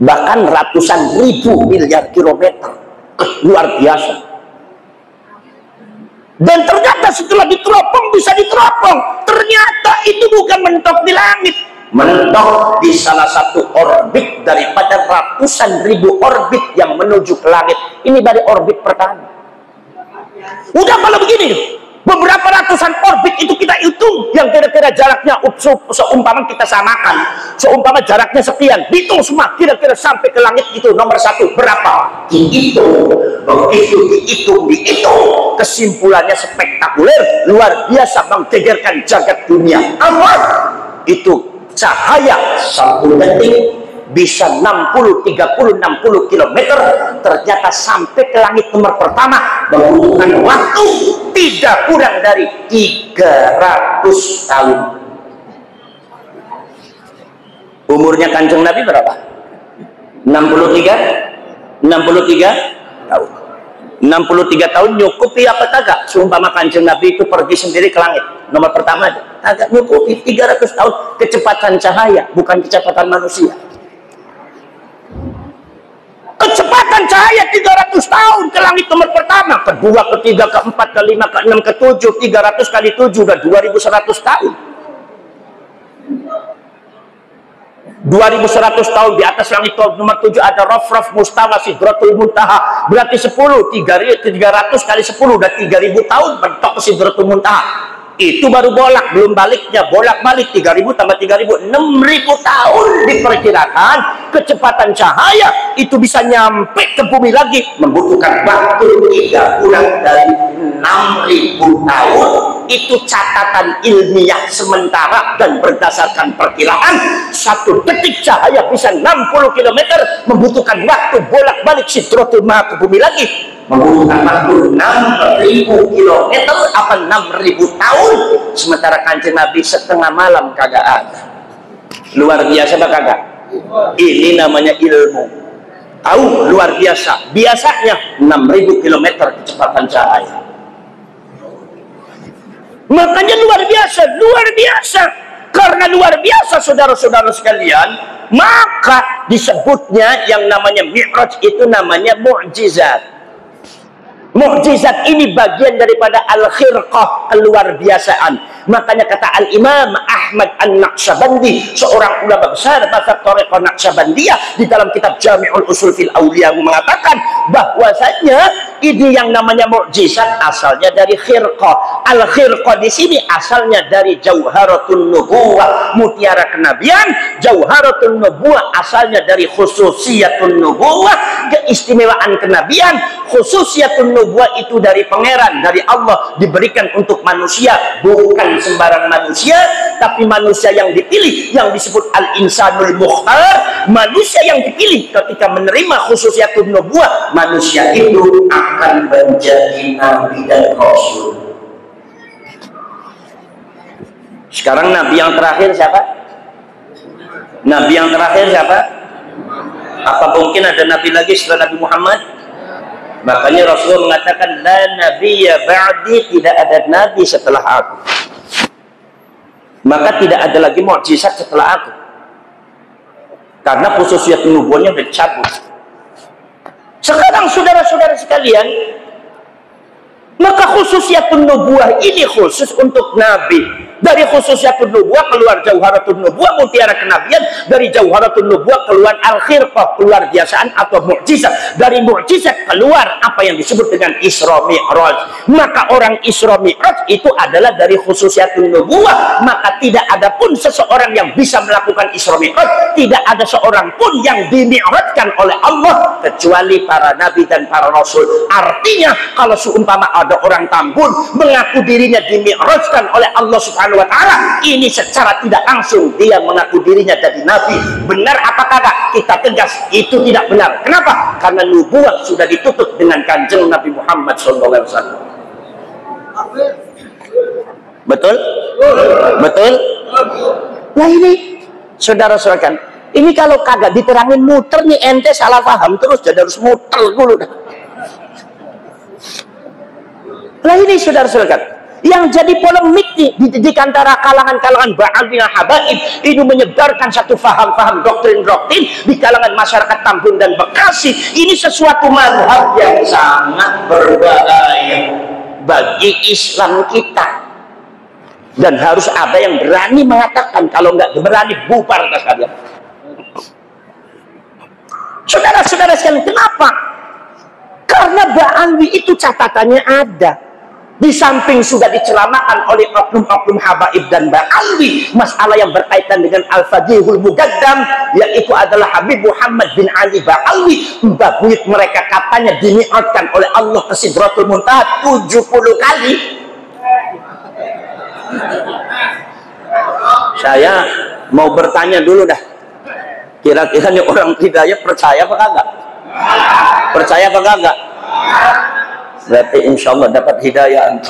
bahkan ratusan ribu miliar kilometer. Luar biasa. Dan ternyata setelah diteropong, bisa diteropong, ternyata itu bukan mentok di langit, mentok di salah satu orbit daripada ratusan ribu orbit yang menuju ke langit. Ini dari orbit pertama. Udah kalau begini, beberapa ratusan orbit itu kita hitung yang kira-kira jaraknya seumpama kita samakan, seumpama jaraknya sekian, hitung semua kira-kira sampai ke langit itu nomor 1 berapa? Dihitung. Begitu dihitung, kesimpulannya spektakuler, luar biasa, menggegerkan jagat dunia. Apa? Itu cahaya 1 detik bisa 60 km, ternyata sampai ke langit nomor pertama membutuhkan waktu tidak kurang dari 300 tahun. Umurnya Kanjeng Nabi berapa? 63 tahun. 63 tahun nyukupi apa kagak? Seumpama Kanjeng Nabi itu pergi sendiri ke langit nomor pertama aja, kagak nyukupi. 300 tahun kecepatan cahaya, bukan kecepatan manusia. Kecepatan cahaya 300 tahun ke langit nomor pertama, kedua, ketiga, keempat, kelima, keenam, ketujuh, 300 kali 7 udah 2100 tahun. 2100 tahun di atas langit nomor 7 ada Raf Mustawa Sidratul Muntaha, berarti 10, 300 kali 10 udah 3000 tahun mentok ke Sidratul Muntaha. Itu baru bolak, belum baliknya, bolak-balik 3000 tambah 3000, 6000 tahun diperkirakan kecepatan cahaya itu bisa nyampe ke bumi lagi, membutuhkan waktu tidak kurang dari 6000 tahun. Itu catatan ilmiah sementara, dan berdasarkan perkiraan 1 detik cahaya bisa 60 km, membutuhkan waktu bolak-balik Sidratul Muntaha ke bumi lagi, membutuhkan waktu 6000 km apa 6000 tahun. Sementara Kanjeng Nabi setengah malam kagak ada. Luar biasa apa kagak? Ini namanya ilmu. Tahu, luar biasa. Biasanya 6000 km kecepatan cahaya. Makanya luar biasa, luar biasa. Karena luar biasa, saudara-saudara sekalian, maka disebutnya yang namanya Mi'raj itu namanya mukjizat. Mukjizat ini bagian daripada al-khirqah, keluar biasaan. Makanya kata Al-Imam Ahmad An-Naqsyabandi, seorang ulama besar mazhab Thariqah Naqsyabandiyah, di dalam kitab Jami'ul Usul fil Awliya mengatakan bahwasanya ini yang namanya mukjizat asalnya dari khirqah. Al-khirqah di sini asalnya dari Jauharatun Nubuwah, mutiara kenabian. Jauharatun Nubuwah asalnya dari khususiyatun nubuwah, keistimewaan kenabian. Khususiyatun nubuwah itu dari pangeran, dari Allah, diberikan untuk manusia, bukan sembarang manusia, tapi manusia yang dipilih, yang disebut al-insanul mukhtar. Manusia yang dipilih ketika menerima khususiyatun nubuwah, manusia itu akan menjadi nabi dan rasul. Sekarang nabi yang terakhir siapa? Nabi yang terakhir siapa? Apa mungkin ada nabi lagi setelah Nabi Muhammad? Makanya Rasulullah mengatakan la nabiyya ba'di, tidak ada nabi setelah aku. Maka tidak ada lagi mukjizat setelah aku. Karena khususiyat nubuwahnya dicabut. Sekarang saudara-saudara sekalian, maka khususiyatun nubuwah ini khusus untuk nabi. Dari khususiyatun nubuwah keluar Jauharatun Nubuwah, mutiara kenabian. Dari Jauharatun Nubuwah keluar al-khirqah, keluar biasaan atau mukjizat. Dari mukjizat keluar apa yang disebut dengan Isra Mi'raj. Maka orang Isra Mi'raj itu adalah dari khususiyatun nubuwah. Maka tidak ada pun seseorang yang bisa melakukan Isra Mi'raj, tidak ada seorang pun yang dimi'rajkan oleh Allah kecuali para nabi dan para rasul. Artinya kalau seumpama ada orang tambun mengaku dirinya dimi'rajkan oleh Allah Subhanahu wa ta'ala, ini secara tidak langsung dia mengaku dirinya jadi nabi. Benar apa kagak? Kita tegas itu tidak benar. Kenapa? Karena nubuwah sudah ditutup dengan Kanjeng Nabi Muhammad SAW. Betul? Betul? Nah ini saudara-saudara, ini kalau kagak diterangin muter nih, ente salah paham terus, jadi harus muter dulu dah. Nah ini saudara-saudara, yang jadi polemik di antara kalangan-kalangan ba'alina habaib ini, menyebarkan satu faham-faham doktrin-doktrin di kalangan masyarakat Tambun dan Bekasi. Ini sesuatu mazhab yang sangat berbahaya bagi Islam kita, dan harus ada yang berani mengatakan. Kalau nggak berani, bubar sekalian. Saudara-saudara sekalian, kenapa? Karena Ba'alwi itu catatannya ada. Di samping sudah dicelamakan oleh oknum-oknum habaib dan Ba'alwi masalah yang berkaitan dengan Al-Fadihul Mugaddam, yaitu adalah Habib Muhammad bin Ali Ba'alwi. Mbah buyut mereka katanya dimi'rajkan oleh Allah ke Sidratul Muntaha 70 kali. Saya mau bertanya dulu dah, kira-kira nih orang hidayah percaya apa kagak? Percaya apa kagak? Berarti insya Allah dapat hidayah.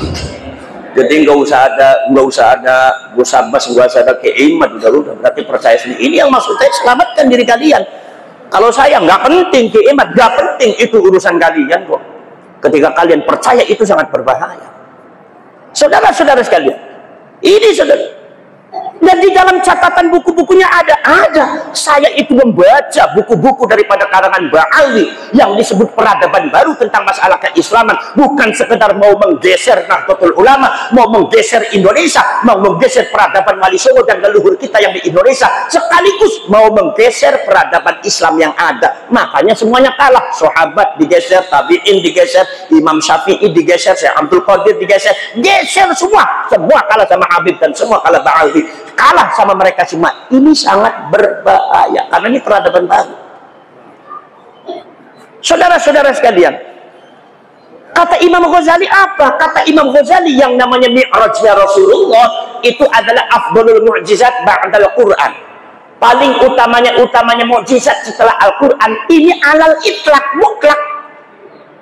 Jadi nggak usah ada gusabas, nggak usah ada keiman, udah berarti percaya sendiri. Ini yang maksud saya, selamatkan diri kalian. Kalau saya nggak penting keiman, nggak penting, itu urusan kalian kok. Ketika kalian percaya itu sangat berbahaya. Saudara-saudara sekalian, ini saudara, Dan di dalam catatan buku-bukunya ada. Saya itu membaca buku-buku daripada karangan Ba'ali yang disebut peradaban baru tentang masalah keislaman. Bukan sekedar mau menggeser Nahdlatul Ulama, mau menggeser Indonesia, mau menggeser peradaban Wali Songo dan leluhur kita yang di Indonesia, sekaligus mau menggeser peradaban Islam yang ada. Makanya semuanya kalah. Sahabat digeser, tabi'in digeser, Imam Syafi'i digeser, Syekh Abdul Qadir digeser, geser semua. Semua kalah sama Habib dan semua kalah Ba'ali. Kalah sama mereka semua. Ini sangat berbahaya karena ini peradaban baru. Saudara-saudara sekalian, kata Imam Ghazali apa? Kata Imam Ghazali yang namanya Mi'rajnya Rasulullah itu adalah afdalul mu'jizat ba'dal Quran. Paling utamanya mukjizat setelah Al-Quran. Ini alal itlaq, mutlak.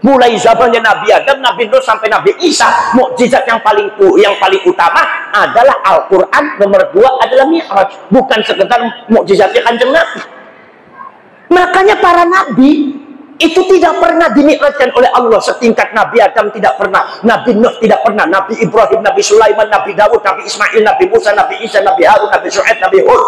Mulai zamannya Nabi Adam, Nabi Nuh sampai Nabi Isa, mukjizat yang paling utama adalah Al-Quran. Nomor 2 adalah Mi'raj, bukan sekedar mukjizatnya Kanjeng Nabi. Makanya para nabi itu tidak pernah dimi'rajkan oleh Allah. Setingkat Nabi Adam tidak pernah, Nabi Nuh tidak pernah, Nabi Ibrahim, Nabi Sulaiman, Nabi Dawud, Nabi Ismail, Nabi Musa, Nabi Isa, Nabi Harun, Nabi Syu'aib, Nabi Hud.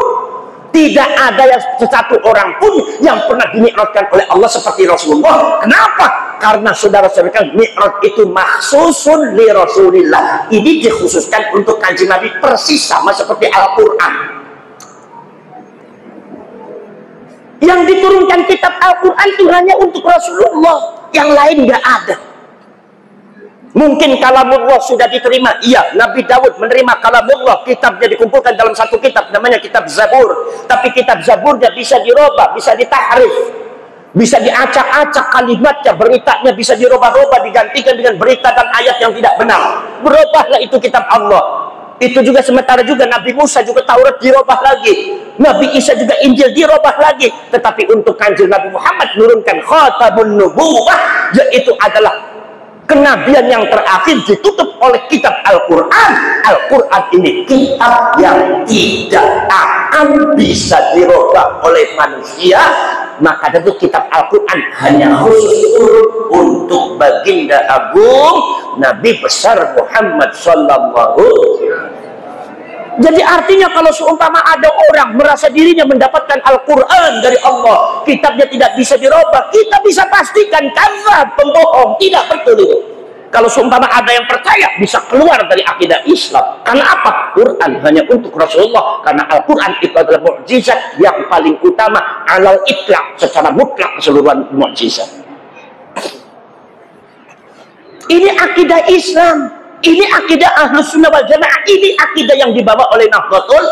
Tidak ada yang satu orang pun yang pernah dimi'rajkan oleh Allah seperti Rasulullah. Kenapa? Karena saudara-saudara, mi'raj itu maksusun li Rasulillah. Ini dikhususkan untuk Kanjeng Nabi persis sama seperti Al-Quran. Yang diturunkan kitab Al-Quran itu hanya untuk Rasulullah, yang lain nggak ada. Mungkin kalamullah sudah diterima. Iya, Nabi Daud menerima kalamullah. Kitabnya dikumpulkan dalam satu kitab, namanya kitab Zabur. Tapi kitab Zaburnya bisa dirubah, bisa ditahrif, bisa diacak-acak kalimatnya, beritanya bisa dirubah-rubah, digantikan dengan berita dan ayat yang tidak benar. Berubahlah itu kitab Allah. Itu juga sementara juga Nabi Musa juga Taurat dirubah lagi, Nabi Isa juga Injil dirubah lagi. Tetapi untuk Kanjeng Nabi Muhammad menurunkan khatamun nubuwah, yaitu adalah kenabian yang terakhir ditutup oleh kitab Al-Quran. Al-Quran ini kitab yang tidak akan bisa dirubah oleh manusia. Maka dari itu kitab Al-Quran hanya khusus turun untuk baginda agung Nabi besar Muhammad sallallahu. Jadi artinya kalau seumpama ada orang merasa dirinya mendapatkan Al-Quran dari Allah, kitabnya tidak bisa dirubah, kita bisa pastikan kadzab, pembohong, tidak betul itu. Kalau seumpama ada yang percaya, bisa keluar dari akidah Islam. Karena apa? Quran hanya untuk Rasulullah. Karena Al-Quran itu adalah mukjizat yang paling utama, alal itlaq, secara mutlak keseluruhan mukjizat. Ini akidah Islam. Ini akidah Ahlus Sunnah wal Jamaah. Ini akidah yang dibawa oleh Nahdlatul.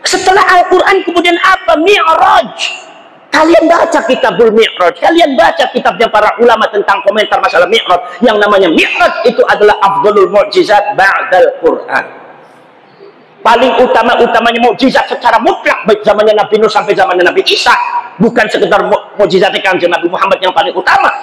Setelah Al-Quran kemudian apa? Mi'raj. Kalian baca kitabul Mi'raj, kalian baca kitabnya para ulama tentang komentar masalah Mi'raj. Yang namanya Mi'raj itu adalah afdalul mu'jizat ba'dal Quran. Paling utamanya mukjizat secara mutlak, baik zamannya Nabi Nuh sampai zamannya Nabi Isa. Bukan sekedar mukjizatnya Kanjeng Nabi Muhammad yang paling utama.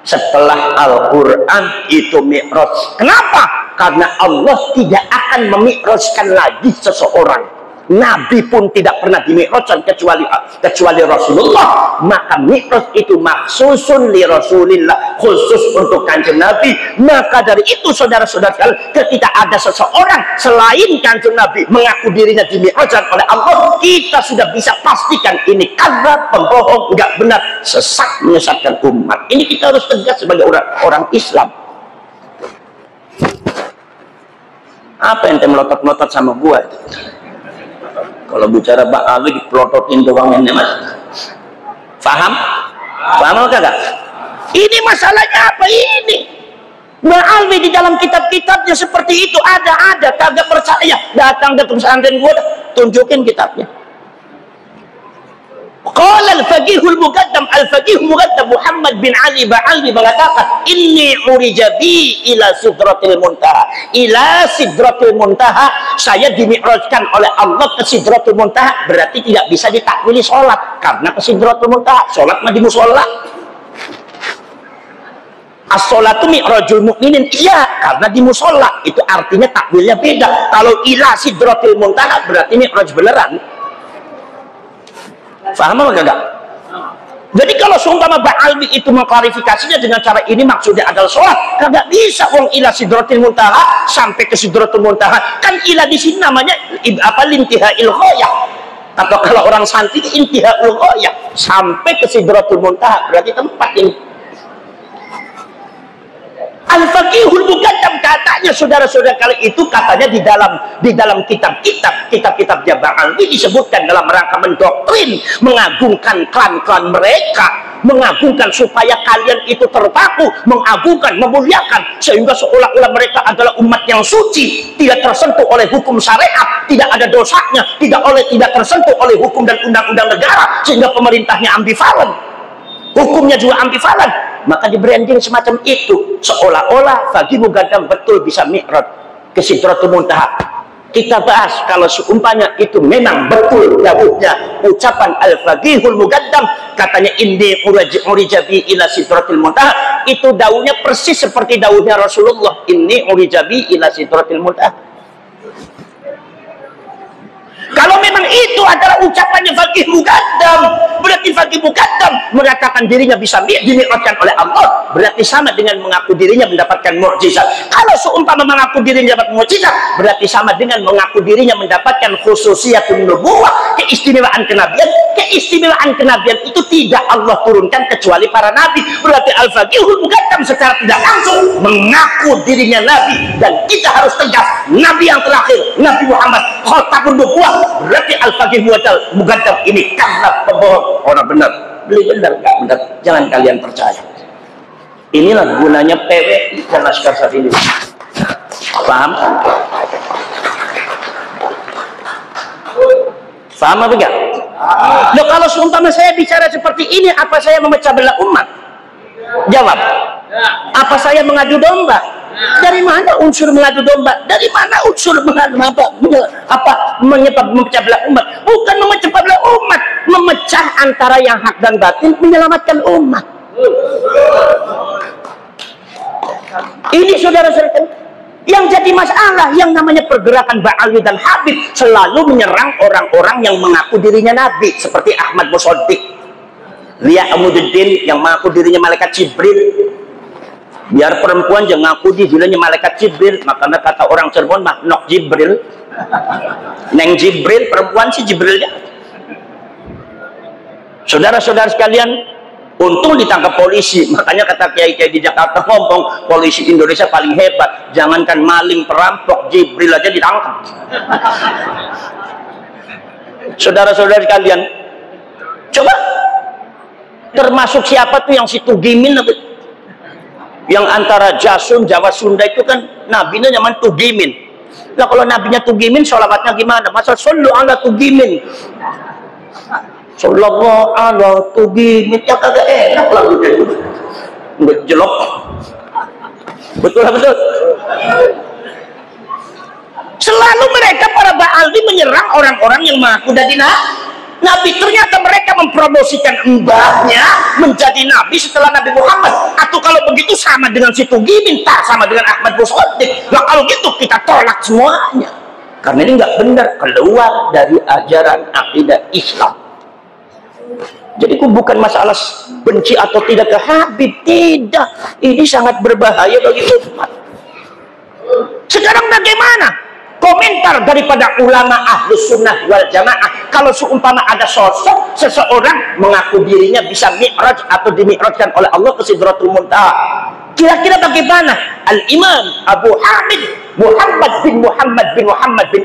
Setelah Al-Quran itu Mi'raj. Kenapa? Karena Allah tidak akan memi'rajkan lagi seseorang. Nabi pun tidak pernah dimi'rajkan kecuali Rasulullah. Maka mi'raj itu maksusun li Rasulillah, khusus untuk Kanjeng Nabi. Maka dari itu saudara-saudara, ketika ada seseorang selain Kanjeng Nabi mengaku dirinya dimi'rajkan oleh Allah, kita sudah bisa pastikan ini kadzab, pembohong, enggak benar, sesat, menyesatkan umat. Ini kita harus tegas sebagai orang Islam. Apa yang melotot-melotot sama gua itu? Kalau bicara Pak Ali dipelototin doang ini, Mas. Paham? Paham kagak? Ini masalahnya apa ini? Mbak Alwi di dalam kitab-kitabnya seperti itu ada kagak percaya, datang ke pesantren gua, tunjukin kitabnya. Qala al-faqihul muqaddam Muhammad bin Ali Ba'alwi mengatakan, inni urijabi ila sidratil muntaha. Ila sidratil muntaha, saya dimi'rajkan oleh Allah ke sidratul muntaha. Berarti tidak bisa ditakwili sholat, karena ke sidratul muntaha, sholat mah di musola. As-sholatu mi'rajul mu'minin, iya, karena di musola. Itu artinya takwilnya beda. Kalau ila sidratil muntaha berarti mi'raj beneran. Paham apa enggak? Jadi kalau seumpama Ba'alwi itu mengklarifikasinya dengan cara ini maksudnya adalah sholat, kagak bisa wong ila sidratil muntaha sampai ke sidratul muntaha. Kan ila di sini namanya lintihail ghayah. Atau kalau orang santri intihaul ghayah, sampai ke sidratul muntaha, berarti tempat ini. Al-Faqihul Muqaddam katanya saudara-saudara kali itu katanya di dalam kitab-kitab Ba'alwi disebutkan dalam rangka mendoktrin, mengagungkan klan-klan mereka, mengagungkan supaya kalian itu terpaku, mengagungkan, memuliakan, sehingga seolah-olah mereka adalah umat yang suci, tidak tersentuh oleh hukum syariat, tidak ada dosanya, tidak tersentuh oleh hukum dan undang-undang negara, sehingga pemerintahnya ambivalen, hukumnya juga ambivalen. Maka di branding semacam itu, seolah-olah Faqih Muqaddam betul bisa mi'raj ke Sidratul Muntaha. Kita bahas kalau seumpamanya itu memang betul dawuhnya ucapan Al-Faqihul Muqaddam, katanya inni urijabi ila Sidratul Muntaha, itu dawuhnya persis seperti dawuhnya Rasulullah, inni urijabi ila Sidratul Muntaha. Kalau memang itu adalah ucapannya Faqih Muqaddam, berarti Faqih Muqaddam mengatakan dirinya bisa dimi'rajkan oleh Allah, berarti sama dengan mengaku dirinya mendapatkan mukjizat. Kalau seumpama mengaku dirinya dapat mukjizat, berarti sama dengan mengaku dirinya mendapatkan khususiyatun nubuwah, keistimewaan kenabian. Keistimewaan kenabian itu tidak Allah turunkan kecuali para nabi. Berarti Al-Faqihul Muqaddam secara tidak langsung mengaku dirinya nabi, dan kita harus tegas, nabi yang terakhir, Nabi Muhammad khatabun nubuwah. Berarti Al-Faqih Muqaddam ini karena pembohong. Orang benar, beli benar, nggak benar, jangan kalian percaya. Inilah gunanya PWI dan Laskar Safili. Paham? Paham apa enggak? Loh, kalau seumpama saya bicara seperti ini, apa saya memecah belah umat? Jawab. Apa saya mengadu domba? Dari mana unsur mengadu domba? Dari mana unsur mengadu memecah belah umat? Bukan memecah belah umat, memecah antara yang hak dan batin, menyelamatkan umat. Ini saudara-saudara, yang jadi masalah yang namanya pergerakan Ba'alwi dan Habib selalu menyerang orang-orang yang mengaku dirinya nabi, seperti Ahmad Musaddiq, Lia Amududdin yang mengaku dirinya malaikat Jibril. Biar perempuan jangan ngaku dirinya malaikat Jibril, makanya kata orang Cirebon mah nok Jibril, neng Jibril, perempuan si Jibrilnya. Saudara-saudara sekalian, untung ditangkap polisi. Makanya kata kiai-kiai di Jakarta ngomong, polisi Indonesia paling hebat. Jangankan maling, perampok, Jibril aja ditangkap. Saudara-saudara sekalian, coba termasuk siapa tuh yang si Tugimin, yang antara Jasun, Jawa, Sunda itu kan nabinya nyaman Tugimin. Nah kalau nabinya Tugimin, sholawatnya gimana? Masa sallu ala Tugimin, sallallahu ala Tugimin, ya kagak enak lagunya itu, nggak jelok. Betul betul. Selalu mereka para Ba'alwi menyerang orang-orang yang mengaku dari nabi. Ternyata mereka mempromosikan mbahnya menjadi nabi setelah Nabi Muhammad. Atau kalau begitu sama dengan si Tugimin, tak sama dengan Ahmad Musaddiq. Nah kalau gitu kita tolak semuanya, karena ini nggak benar, keluar dari ajaran akidah Islam. Jadi itu bukan masalah benci atau tidak ke Habib, tidak. Ini sangat berbahaya bagi umat. Sekarang bagaimana komentar daripada ulama Ahlus Sunnah wal Jamaah kalau seumpama ada sosok seseorang mengaku dirinya bisa mi'raj atau dimi'rajkan oleh Allah ke Sidratul Muntaha? Kira-kira bagaimana? Al-Imam Abu Hamid Muhammad bin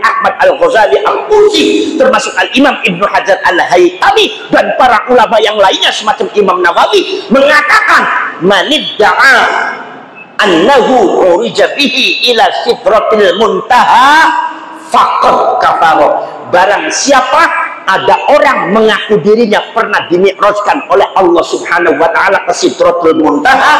Ahmad Al-Ghazali Al-Qusi, termasuk Al-Imam Ibnu Hajar Al-Haytami dan para ulama yang lainnya semacam Imam Nawawi mengatakan, manidda'a annahu urija bihi ila Sidratil Muntaha faqad kafara. Barang siapa ada orang mengaku dirinya pernah dimi'rajkan oleh Allah Subhanahu wa taala ke Sidratul Muntaha,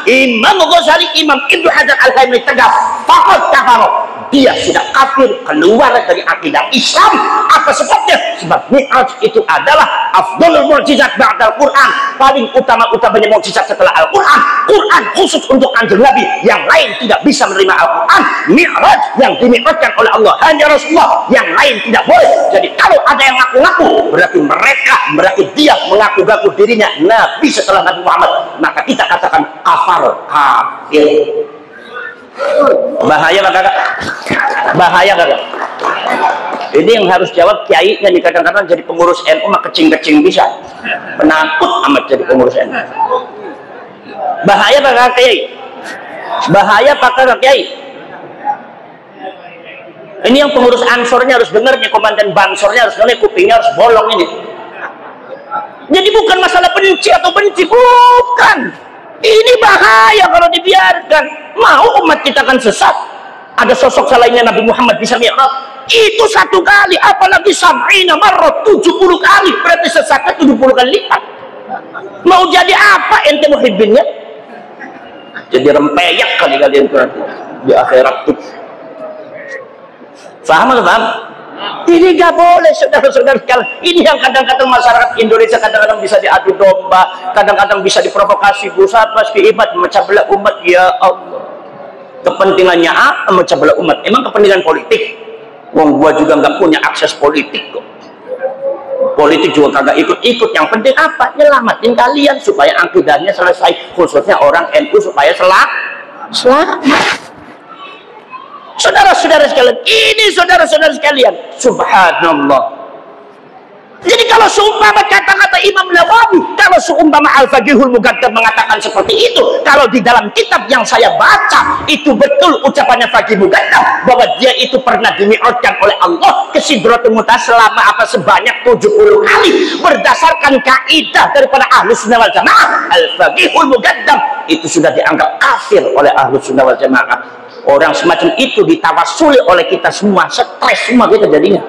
Imam Ghazali, Imam Ibnu Hajar Al-Haytami tegas, faqad kafara, dia sudah kafir, keluar dari akidah Islam. Apa sebabnya? Sebab mi'raj itu adalah afdhalul mu'jizat ba'dal Quran, paling utama-utamanya mukjizat setelah Al-Quran. Quran khusus untuk Kanjeng Nabi, yang lain tidak bisa menerima Al-Quran. Mi'raj yang dimi'rajkan oleh Allah hanya Rasulullah, yang lain tidak boleh. Jadi kalau ada yang ngaku-ngaku, berarti dia mengaku-ngaku dirinya Nabi setelah Nabi Muhammad, maka kita katakan kafir. Bahaya kakak, bahaya kakak. Ini yang harus jawab kiainya nih. Kadang-kadang jadi pengurus NU mah kecing-kecing bisa, penakut amat jadi pengurus NU. Bahaya kakak kiai, bahaya kakak kiai. Ini yang pengurus Ansornya harus dengar nih, komandan Bansornya harus dengar, kupingnya harus bolong ini. Jadi bukan masalah benci atau benci, bukan. Ini bahaya kalau dibiarkan. Mau umat kita akan sesat. Ada sosok selainnya Nabi Muhammad bisa mi'raj. Itu satu kali, apalagi sab'ina marrat, 70 kali. Berarti sesatnya 70 kali lipat. Mau jadi apa ente muhibbinnya? Jadi rempeyak kali kalian nanti di akhirat tuh. Faham atau paham? Ini gak boleh saudara-saudara sekalian. Ini yang kadang-kadang masyarakat Indonesia kadang-kadang bisa diadu domba, kadang-kadang bisa diprovokasi, berusaha ibadah memecah belah umat. Ya Allah, kepentingannya apa memecah belah umat? Emang kepentingan politik? Wong gua juga nggak punya akses politik kok. Politik juga kagak ikut-ikut. Yang penting apa? Nyelamatin kalian supaya akidahnya selesai, khususnya orang NU supaya selamat. Saudara-saudara sekalian, ini saudara-saudara sekalian, subhanallah. Jadi kalau seumpama kata-kata Imam Nawawi, kalau seumpama Al-Faqihul Muqaddam mengatakan seperti itu, kalau di dalam kitab yang saya baca itu betul ucapannya Faqih Muqaddam bahwa dia itu pernah dimi'rajkan oleh Allah ke Sidratul Muntaha selama sebanyak 70 kali berdasarkan kaidah daripada Ahlus Sunnah wal Jamaah. Al-Faqihul Muqaddam itu sudah dianggap kafir oleh Ahlus Sunnah wal Jamaah. Orang semacam itu ditawasuli oleh kita semua, stres semua kita jadinya.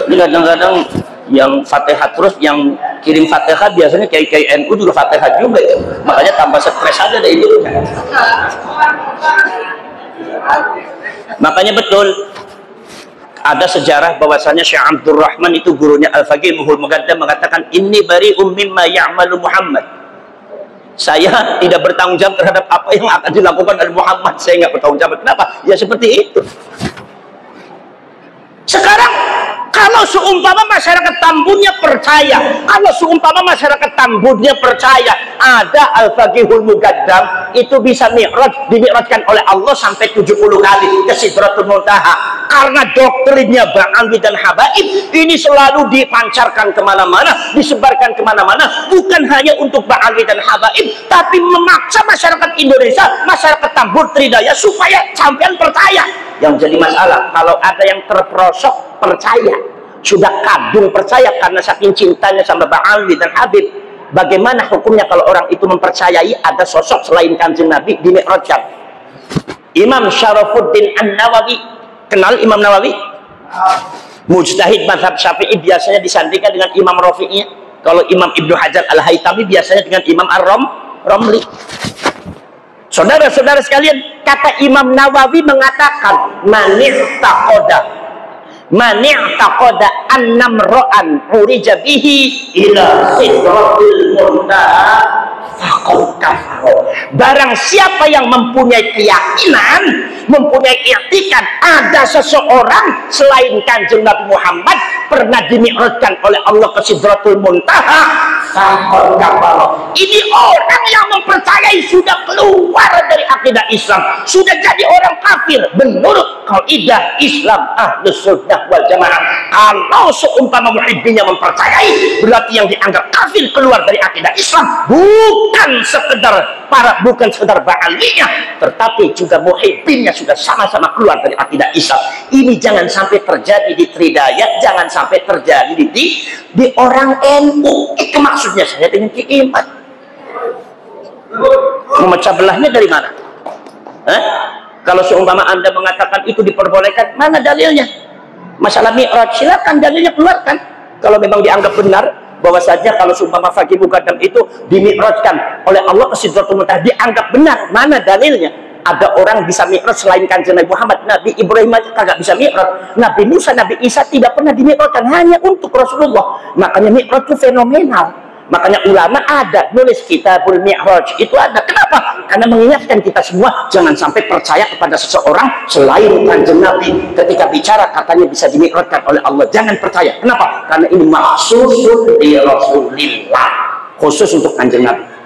Kadang-kadang yang Fatihah terus, yang kirim Fatihah biasanya kiai NU juga Fatihah juga ya. Makanya tambah stres aja deh itu. Makanya betul ada sejarah bahwasanya Syekh Abdul Rahman itu gurunya Al-Faqih Muqaddam mengatakan inni bari'um mimma ya'malu Muhammad. Saya tidak bertanggung jawab terhadap apa yang akan dilakukan oleh Muhammad. Saya nggak bertanggung jawab. Kenapa? Ya seperti itu. Sekarang kalau seumpama masyarakat Tambunnya percaya, kalau seumpama masyarakat Tambunnya percaya ada Al-Faqihul Muqaddam itu bisa dimi'rajkan oleh Allah sampai 70 kali ke Sidratul Muntaha, karena doktrinnya Ba'alwi dan Habaib ini selalu dipancarkan kemana-mana, disebarkan kemana-mana, bukan hanya untuk Ba'alwi dan Habaib, tapi memaksa masyarakat Indonesia, masyarakat Tambun Tridaya supaya sampean percaya. Yang jadi masalah kalau ada yang terperosok percaya, sudah kadung percaya karena saking cintanya sama Ba'alwi dan Habib. Bagaimana hukumnya kalau orang itu mempercayai ada sosok selain Kanjeng Nabi dimi'rajkan? Imam Syarafuddin An-Nawawi, kenal Imam Nawawi? Mujtahid mazhab Syafi'i, biasanya disandingkan dengan Imam Rafi'i. Kalau Imam Ibnu Hajar Al-Haytami biasanya dengan Imam Ar-Romli. Saudara-saudara sekalian, kata Imam Nawawi mengatakan mani'taqoda annamro'an urija bihi ila sidratil muntaha faqad kafaro. Barang siapa yang mempunyai keyakinan, mempunyai i'tikad ada seseorang selain Kanjeng Nabi Muhammad pernah dimi'rajkan oleh Allah ke Sidratul Muntaha, faqad kafaro. Ini orang yang mempercayai sudah keluar dari akidah Islam, sudah jadi orang kafir menurut kaidah Islam Ahlus Sunnah wal Jamaah. Kalau seumpama muhibbinnya mempercayai, berarti yang dianggap kafir keluar dari akidah Islam bukan sekedar Ba'alwinya, tetapi juga muhibbinnya sudah sama-sama keluar dari akidah Islam. Ini jangan sampai terjadi di Tridaya, jangan sampai terjadi di orang NU. Itu maksudnya saya dengan iman. Memecah belahnya dari mana? Kalau seumpama Anda mengatakan itu diperbolehkan, mana dalilnya? Masalah mi'raj, silakan dalilnya keluarkan. Kalau memang dianggap benar bahwa saja kalau seumpama Faqih Muqaddam itu dimi'rajkan oleh Allah ke Sidratul Muntaha, dianggap benar, mana dalilnya? Ada orang bisa mi'raj selain Kanjeng Nabi Muhammad. Nabi Ibrahim aja kagak bisa mi'raj. Nabi Musa, Nabi Isa tidak pernah dimi'rajkan, hanya untuk Rasulullah. Makanya mi'raj itu fenomenal. Makanya ulama ada nulis Kitabul Mi'raj, itu ada. Kenapa? Karena mengingatkan kita semua jangan sampai percaya kepada seseorang selain Kanjeng Nabi. Ketika bicara katanya bisa dimi'rajkan oleh Allah, jangan percaya. Kenapa? Karena ini maksusun di Rasulillah, khusus untuk Kanjeng Nabi.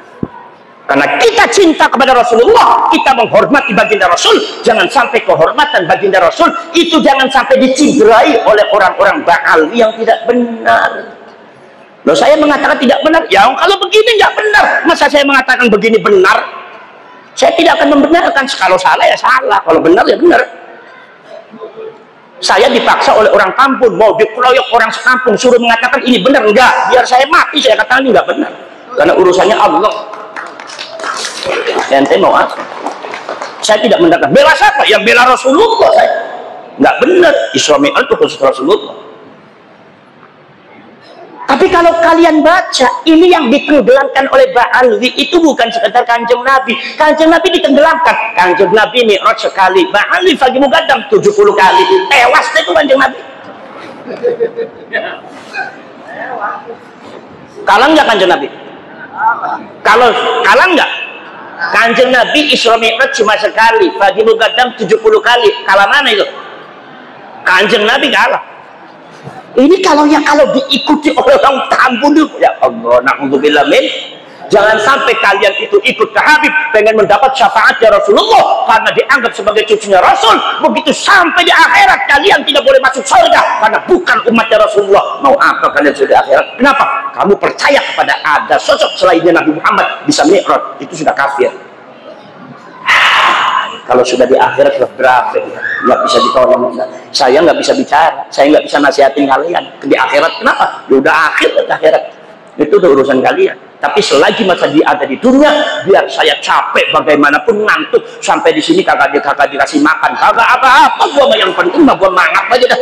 Karena kita cinta kepada Rasulullah, kita menghormati baginda Rasul, jangan sampai kehormatan baginda Rasul itu jangan sampai diciderai oleh orang-orang Ba'al yang tidak benar. Loh, saya mengatakan tidak benar, ya kalau begini nggak benar, masa saya mengatakan begini benar? Saya tidak akan membenarkan. Kalau salah ya salah, kalau benar ya benar. Saya dipaksa oleh orang kampung, mau dikeroyok orang sekampung, suruh mengatakan ini benar, enggak, biar saya mati saya katakan ini nggak benar, karena urusannya Allah. Ente mau apa? Saya tidak mendapat. Bela siapa? Yang bela Rasulullah. Saya nggak benar. Isra Mi'raj itu khusus Rasulullah. Tapi kalau kalian baca, ini yang ditenggelamkan oleh Ba'alwi itu bukan sekedar Kanjeng Nabi. Kanjeng Nabi ditenggelamkan. Kanjeng Nabi Mi'raj sekali, Ba'alwi Faghi Muqaddam 70 kali. Tewas itu Kanjeng Nabi. Kalah nggak Kanjeng Nabi? Kalau kalah nggak? Kanjeng Nabi Isra Mi'raj cuma sekali, Faghi Muqaddam 70 kali. Kalah mana itu? Kanjeng Nabi kalah. Ini kalau diikuti oleh orang kampung itu, ya Allah, na'udzubillah min. Jangan sampai kalian itu ikut ke Habib pengen mendapat syafaatnya Rasulullah karena dianggap sebagai cucunya Rasul. Begitu sampai di akhirat kalian tidak boleh masuk surga karena bukan umatnya Rasulullah. Mau apa kalian sudah di akhirat? Kenapa? Kamu percaya kepada ada sosok selainnya Nabi Muhammad bisa Mi'raj, itu sudah kafir. Kalau sudah di akhirat sudah berapa? Nggak bisa ditolong. Saya nggak bisa bicara, saya nggak bisa nasihatin kalian di akhirat. Kenapa? Ya udah akhir ke akhirat. Itu udah urusan kalian. Tapi selagi masa dia ada di dunia, biar saya capek bagaimanapun ngantuk sampai di sini kagak dikasih makan, kagak apa-apa. Gua yang penting mah gua mangap aja dah.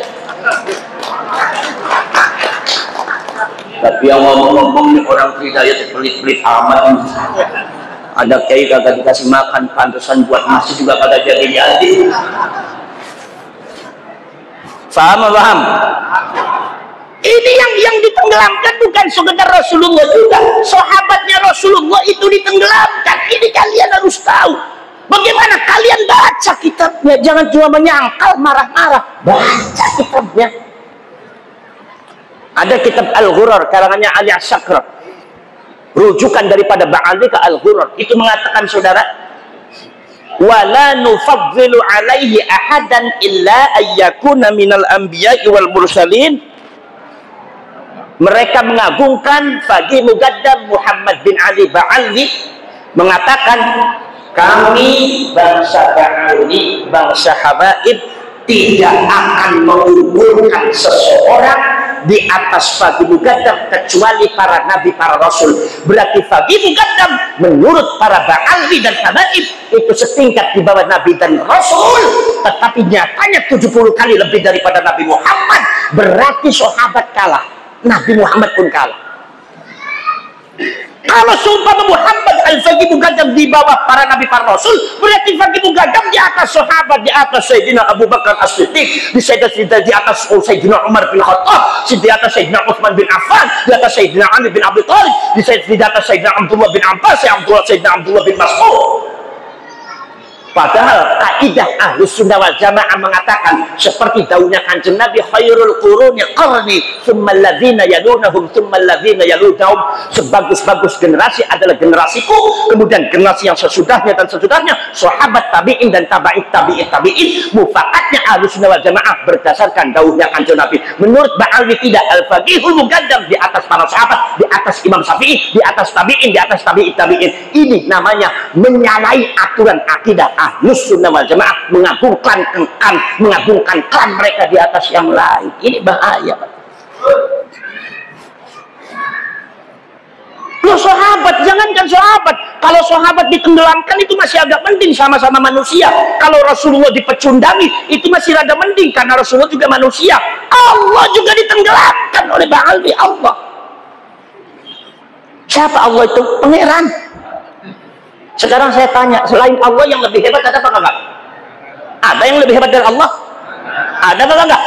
Tapi yang ngomong-ngomong nih orang Hidayat pelit-pelit amat. Ada kiai kagak dikasih makan, pantesan buat masjid juga kagak jadi. Paham? Ini yang ditenggelamkan bukan sekedar Rasulullah juga, sahabatnya Rasulullah itu ditenggelamkan. Ini kalian harus tahu. Bagaimana kalian baca kitabnya, jangan cuma menyangkal marah-marah, baca kitabnya. Ada kitab Al-Ghurar karangannya Ali As-Sakra, rujukan daripada Ba'alwi ke Al-Ghurar, itu mengatakan saudara, wala nufaddilu alaihi ahadan illa ayyakuna minal anbiya'i wal mursalin. Mereka mengagungkan Faghi Muqaddam Muhammad bin Ali Ba'alwi, mengatakan kami bangsa Ba'alwi, bangsa Habaib tidak akan mengunggulkan seseorang di atas Faghi Muqaddam kecuali para nabi, para rasul. Berarti Faghi Muqaddam menurut para Ba'alwi dan Habaib itu setingkat di bawah nabi dan rasul, tetapi nyatanya 70 kali lebih daripada Nabi Muhammad. Berarti sahabat kalah, Nabi Muhammad pun kalah. Kalau sumpah Muhammad Al-Faghi Muqaddam di bawah para nabi, para rasul, berarti Faghi Muqaddam di atas sahabat, di atas Sayyidina Abu Bakar As-Siddiq, di atas Sayyidina Umar bin Khattab, di atas Sayyidina Utsman bin Affan, di atas Sayyidina Ali bin Abi Thalib, di atas Sayyidina Abdullah bin Abbas, Sayyidina Abdullah bin Mas'ud. Padahal kaidah Ahlus Sunnah wal Jamaah mengatakan seperti daunnya Kanjeng Nabi, khairul quruni qarni tsumma alladzina yalunahum tsumma alladzina yalunahum. Sebagus-bagus generasi adalah generasiku, kemudian generasi yang sesudahnya dan sesudahnya, sahabat tabi'in dan tabi'in. Mufakatnya Ahlus Sunnah wal Jamaah berdasarkan daunnya Kanjeng Nabi. Menurut Ba'alwi tidak, Al-Faghihul Muqaddam di atas para sahabat, di atas Imam Syafi'i, di atas tabi'in, di atas tabi'in. Ini namanya menyalahi aturan akidah Ahlus Sunnah wal Jamaah, mengagungkan klan mereka di atas yang lain. Ini bahaya, Pak. Loh, sahabat, jangankan sahabat, kalau sahabat ditenggelamkan itu masih agak mending, sama-sama manusia. Kalau Rasulullah dipecundangi itu masih rada mending karena Rasulullah juga manusia. Allah juga ditenggelamkan oleh Ba'alwi. Allah, siapa Allah itu? Pangeran. Sekarang saya tanya, selain Allah yang lebih hebat ada apa enggak? Ada yang lebih hebat dari Allah? Ada apa enggak?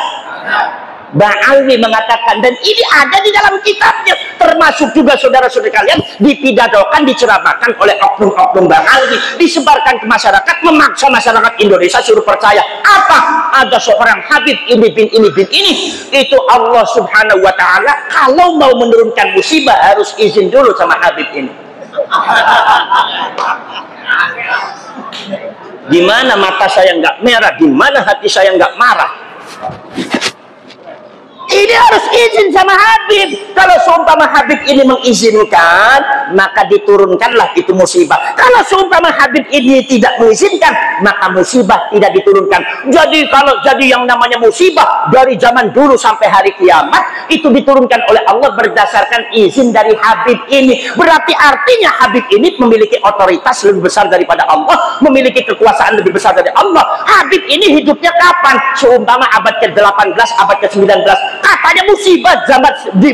Ba'alwi mengatakan, dan ini ada di dalam kitabnya, termasuk juga saudara-saudara kalian, dipidatokan, diceramahkan oleh oknum-oknum Ba'alwi, disebarkan ke masyarakat, memaksa masyarakat Indonesia suruh percaya. Apa? Ada seorang Habib ini bin ini bin ini. Itu Allah subhanahu wa ta'ala kalau mau menurunkan musibah harus izin dulu sama Habib ini. Di mana mata saya nggak merah, di mana hati saya nggak marah. Ini harus izin sama Habib. Kalau seumpama Habib ini mengizinkan, maka diturunkanlah itu musibah. Kalau seumpama Habib ini tidak mengizinkan, maka musibah tidak diturunkan. Jadi kalau jadi yang namanya musibah dari zaman dulu sampai hari kiamat itu diturunkan oleh Allah berdasarkan izin dari Habib ini. Berarti artinya Habib ini memiliki otoritas lebih besar daripada Allah, memiliki kekuasaan lebih besar dari Allah. Habib ini hidupnya kapan? Seumpama abad ke-18, abad ke-19. Katanya musibah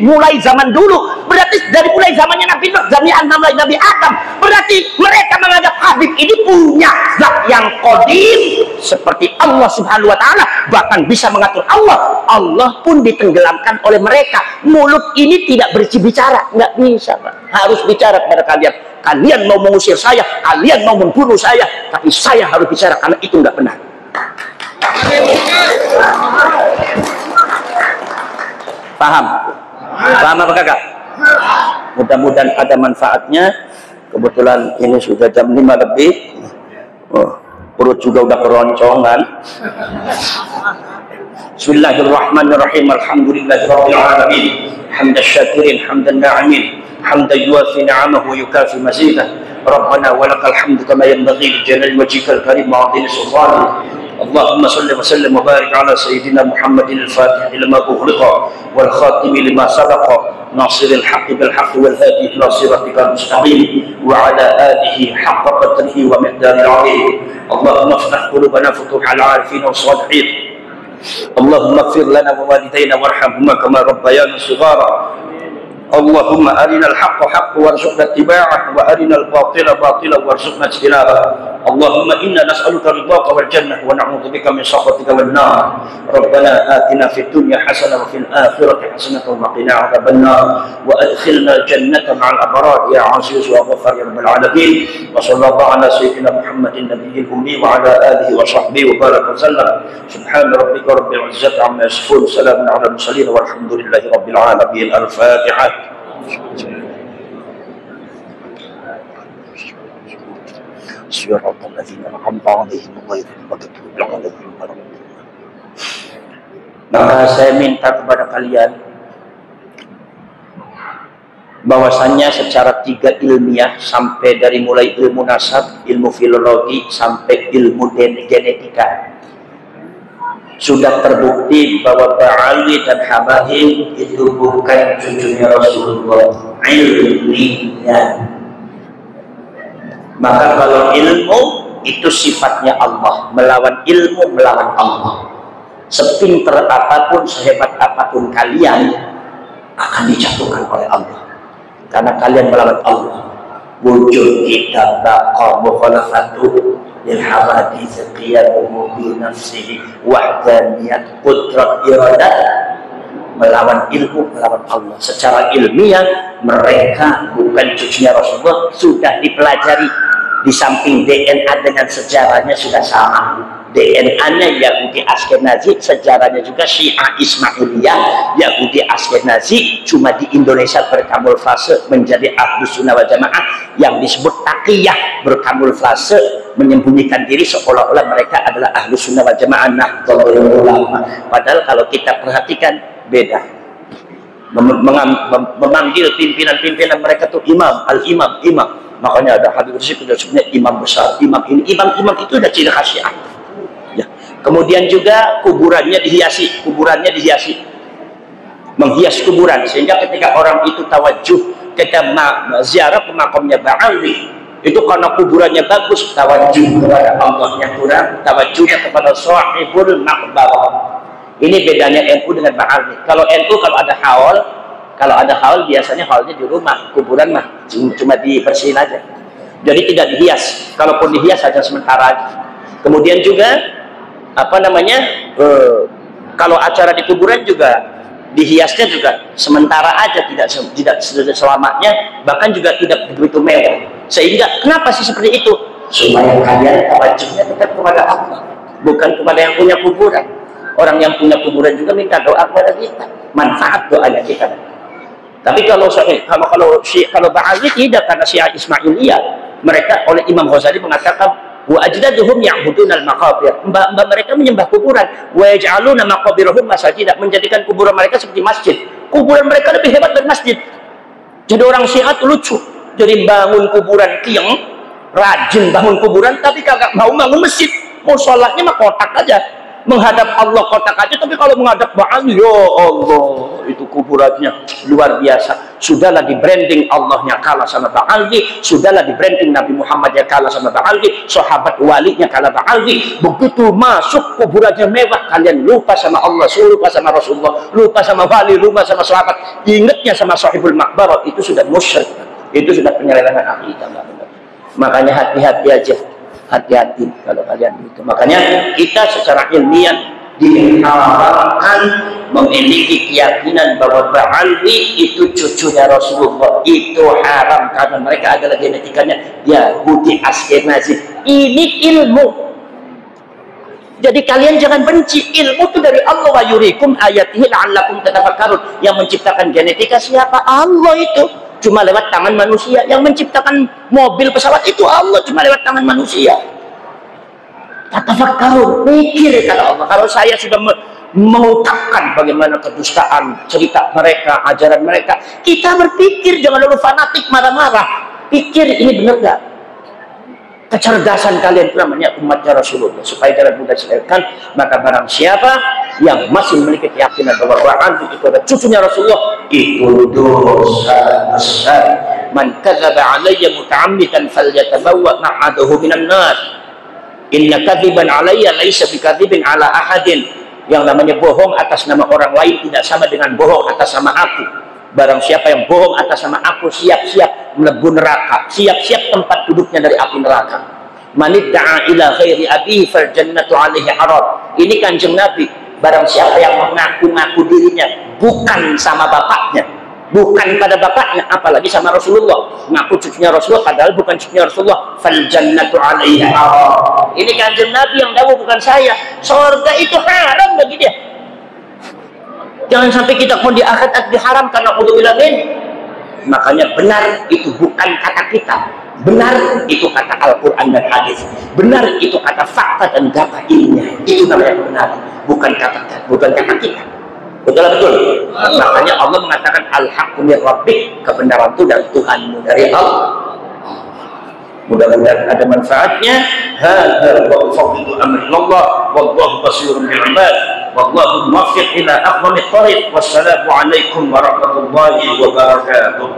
mulai zaman dulu. Berarti dari mulai zamannya Nabi Nuh, Nabi Adam. Berarti mereka menganggap Habib ini punya zat yang qadim seperti Allah subhanahu wa ta'ala, bahkan bisa mengatur Allah. Allah pun ditenggelamkan oleh mereka. Mulut ini tidak berbicara, nggak bisa, Pak. Harus bicara kepada kalian. Kalian mau mengusir saya, kalian mau membunuh saya, tapi saya harus bicara karena itu nggak benar. Paham? Paham apa kakak? Mudah-mudahan ada manfaatnya. Kebetulan ini sudah jam 5 lebih. Perut juga udah keroncongan. Bismillahirrahmanirrahim. Alhamdulillahirabbil alamin. Hamdan syakirin, hamdan na'imin, hamdan yuwafi ni'amahu yukafi mazidah. Rabbana walakal hamdu kama yanbaghi li jalali wajhikal karim wa 'azimi sultanik. اللهم صل وسلم وبارك على سيدنا محمد الفاتح لما أغلق والخاتم لما سبق ناصر الحق بالحق والهادي إلى صراطك المستقيم وعلى آله حق قدره ومقداره العظيم. اللهم افتح قلوبنا فتوح العارفين والصالحين. اللهم اغفر لنا ووالدينا وارحمهما كما ربيانا صغارا. اللهم أرنا الحق حقا وارزقنا اتباعه وأرنا الباطل باطلا وارزقنا اجتنابه. اللهم إنا نسألك رضاك والجنة ونعوذ بك من سخطك والنار. ربنا آتنا في الدنيا حسنة وفي الآخرة حسنة وقنا عذاب النار وأدخلنا الجنة مع الأبرار يا عزيز يا غفار يا رب العالمين. وصلى الله على سيدنا محمد النبي الأمي وعلى آله وصحبه وبارك وسلم. سبحان ربك رب العزة عما يصفون وسلام على المرسلين والحمد لله رب العالمين. الفاتحة. صراط الذين أنعمت عليهم غير المغضوب عليهم ولا الضالين. Maka saya minta kepada kalian bahwasannya secara tiga ilmiah, sampai dari mulai ilmu nasab, ilmu filologi sampai ilmu genetika, sudah terbukti bahwa Ba'alwi dan Habaib itu bukan cucunya Rasulullah ilmiah. Maka kalau ilmu itu sifatnya Allah, melawan ilmu melawan Allah. Sepinter apapun, sehebat apapun kalian akan dijatuhkan oleh Allah, karena kalian melawan Allah. Wujud kita baqa mukhalafatu lil hawadits qiyamuhu bi nafsihi wahdaniyat qudrat iradah. Melawan ilmu, melawan Allah. Secara ilmiah mereka bukan cucunya Rasulullah, sudah dipelajari. Di samping DNA dengan sejarahnya sudah sama. DNA-nya Yahudi Askenazi, sejarahnya juga Syiah Ismailiyah, Yahudi Askenazi, cuma di Indonesia berkamuflase menjadi Ahlus Sunnah wal Jamaah yang disebut taqiyah, berkamuflase menyembunyikan diri seolah-olah mereka adalah Ahlus Sunnah wal Jamaah. Nah, padahal kalau kita perhatikan beda. Memanggil pimpinan-pimpinan mereka tuh imam, al-imam, imam. Makanya ada Habib Rizik sebenarnya imam besar, imam ini, imam itu udah ciri khas Syiah. Ya. Kemudian juga kuburannya dihiasi, menghias kuburan, sehingga ketika orang itu tawajuh ketika ziarah ke makamnya Ba'alwi, itu karena kuburannya bagus, tawajuh kepada Allahnya kurang, tawajuhnya kepada sahibul maqbarah. Ini bedanya NU dengan Ba'alwi. Kalau NU kalau ada haul biasanya haulnya di rumah, kuburan mah cuma dibersihin aja. Jadi tidak dihias. Kalaupun dihias saja sementara aja. Kemudian juga Kalau acara di kuburan juga dihiasnya juga sementara aja, tidak selamanya, bahkan juga tidak begitu mewah. Sehingga kenapa sih seperti itu? Supaya kalian tawajuhnya tetap kepada Allah, bukan kepada yang punya kuburan. Orang yang punya kuburan juga minta doa kepada kita, manfaat doanya kita. Tapi kalau Ba'ali tidak, karena Syiah Ismailiyah, mereka oleh Imam Ghazali mengatakan wa ajdaduhum ya'budunal maqabir, mbak mereka menyembah kuburan, wa yaj'aluna maqabirahum masajid, menjadikan kuburan mereka seperti masjid. Kuburan mereka lebih hebat dari masjid. Jadi orang Syiah itu lucu, jadi bangun kuburan tiang, rajin bangun kuburan, tapi kagak mau bangun masjid. Mau sholatnya mah kotak aja, menghadap Allah kotak aja, tapi kalau menghadap Ba'ali, ya Allah, itu kuburannya luar biasa. Sudahlah di branding Allahnya kalah sama Ba'ali, sudahlah di branding Nabi Muhammad ya kalah sama Ba'ali, sahabat walinya kalah Ba'ali. Begitu masuk kuburannya mewah, kalian lupa sama Allah, lupa sama Rasulullah, lupa sama wali, lupa sama sahabat, ingatnya sama sahibul makbarah. Itu sudah musyrik, itu sudah penyelewengan akidah. Makanya hati-hati aja, hati-hati kalau kalian begitu. Makanya kita secara ilmiah diharamkan memiliki keyakinan bahwa Ba'ali itu cucunya Rasulullah. Itu haram karena mereka adalah genetikanya Yahudi Askenazi. Ini ilmu. Jadi kalian jangan benci, ilmu itu dari Allah. Wa yurikum ayatihi la'allakum tatafakkarun. Yang menciptakan genetika siapa? Allah itu. Cuma lewat tangan manusia. Yang menciptakan mobil pesawat itu Allah, cuma lewat tangan manusia. Tatafakkarun, mikir kalau Allah. Kalau saya sudah mengucapkan bagaimana kedustaan cerita mereka, ajaran mereka, kita berpikir, jangan lalu fanatik marah-marah. Pikir ini benar gak? Kecerdasan kalian itu namanya umatnya Rasulullah. Supaya jangan mudah diselewengkan. Maka barang siapa yang masih memiliki keyakinan bahwa Ba'ali itu adalah cucunya Rasulullah, itu dosa besar. Man kadzaba alayya muta'ammidan falyatabawwa maq'adahu minan nar. Inna kadziban alayya laisa bikadzibin ala ahadin. Yang namanya bohong atas nama orang lain tidak sama dengan bohong atas nama aku. Barang siapa yang bohong atas nama aku, siap-siap melebu neraka, siap-siap tempat duduknya dari api neraka. Manid da'a ila ghairi abihi fal jannatu alaihi haram. Ini Kanjeng Nabi. Barang siapa yang mengaku-ngaku dirinya bukan sama bapaknya, bukan pada bapaknya, apalagi sama Rasulullah, ngaku cucunya Rasulullah padahal bukan cucunya Rasulullah, fal jannatu alaihi haram. Ini Kanjeng Nabi yang dawuh, bukan saya. Surga itu haram bagi dia. Jangan sampai kita pun di akhirat diharamkan, naudzubillah min. Makanya benar itu bukan kata kita, benar itu kata Al-Quran dan hadis, benar itu kata fakta dan data ilmiah. Itu namanya benar, bukan kata kita. Betul. Makanya Allah mengatakan al-haqqu min rabbik, kebenaran itu dari Tuhanmu, dari Allah. Mudah-mudahan ada manfaatnya. Hadza wa fadlu amrillah wallahu basirun bil ibad wallahu muwaffiq ila aqwamit thariq. Wassalamu alaikum warahmatullahi wabarakatuh.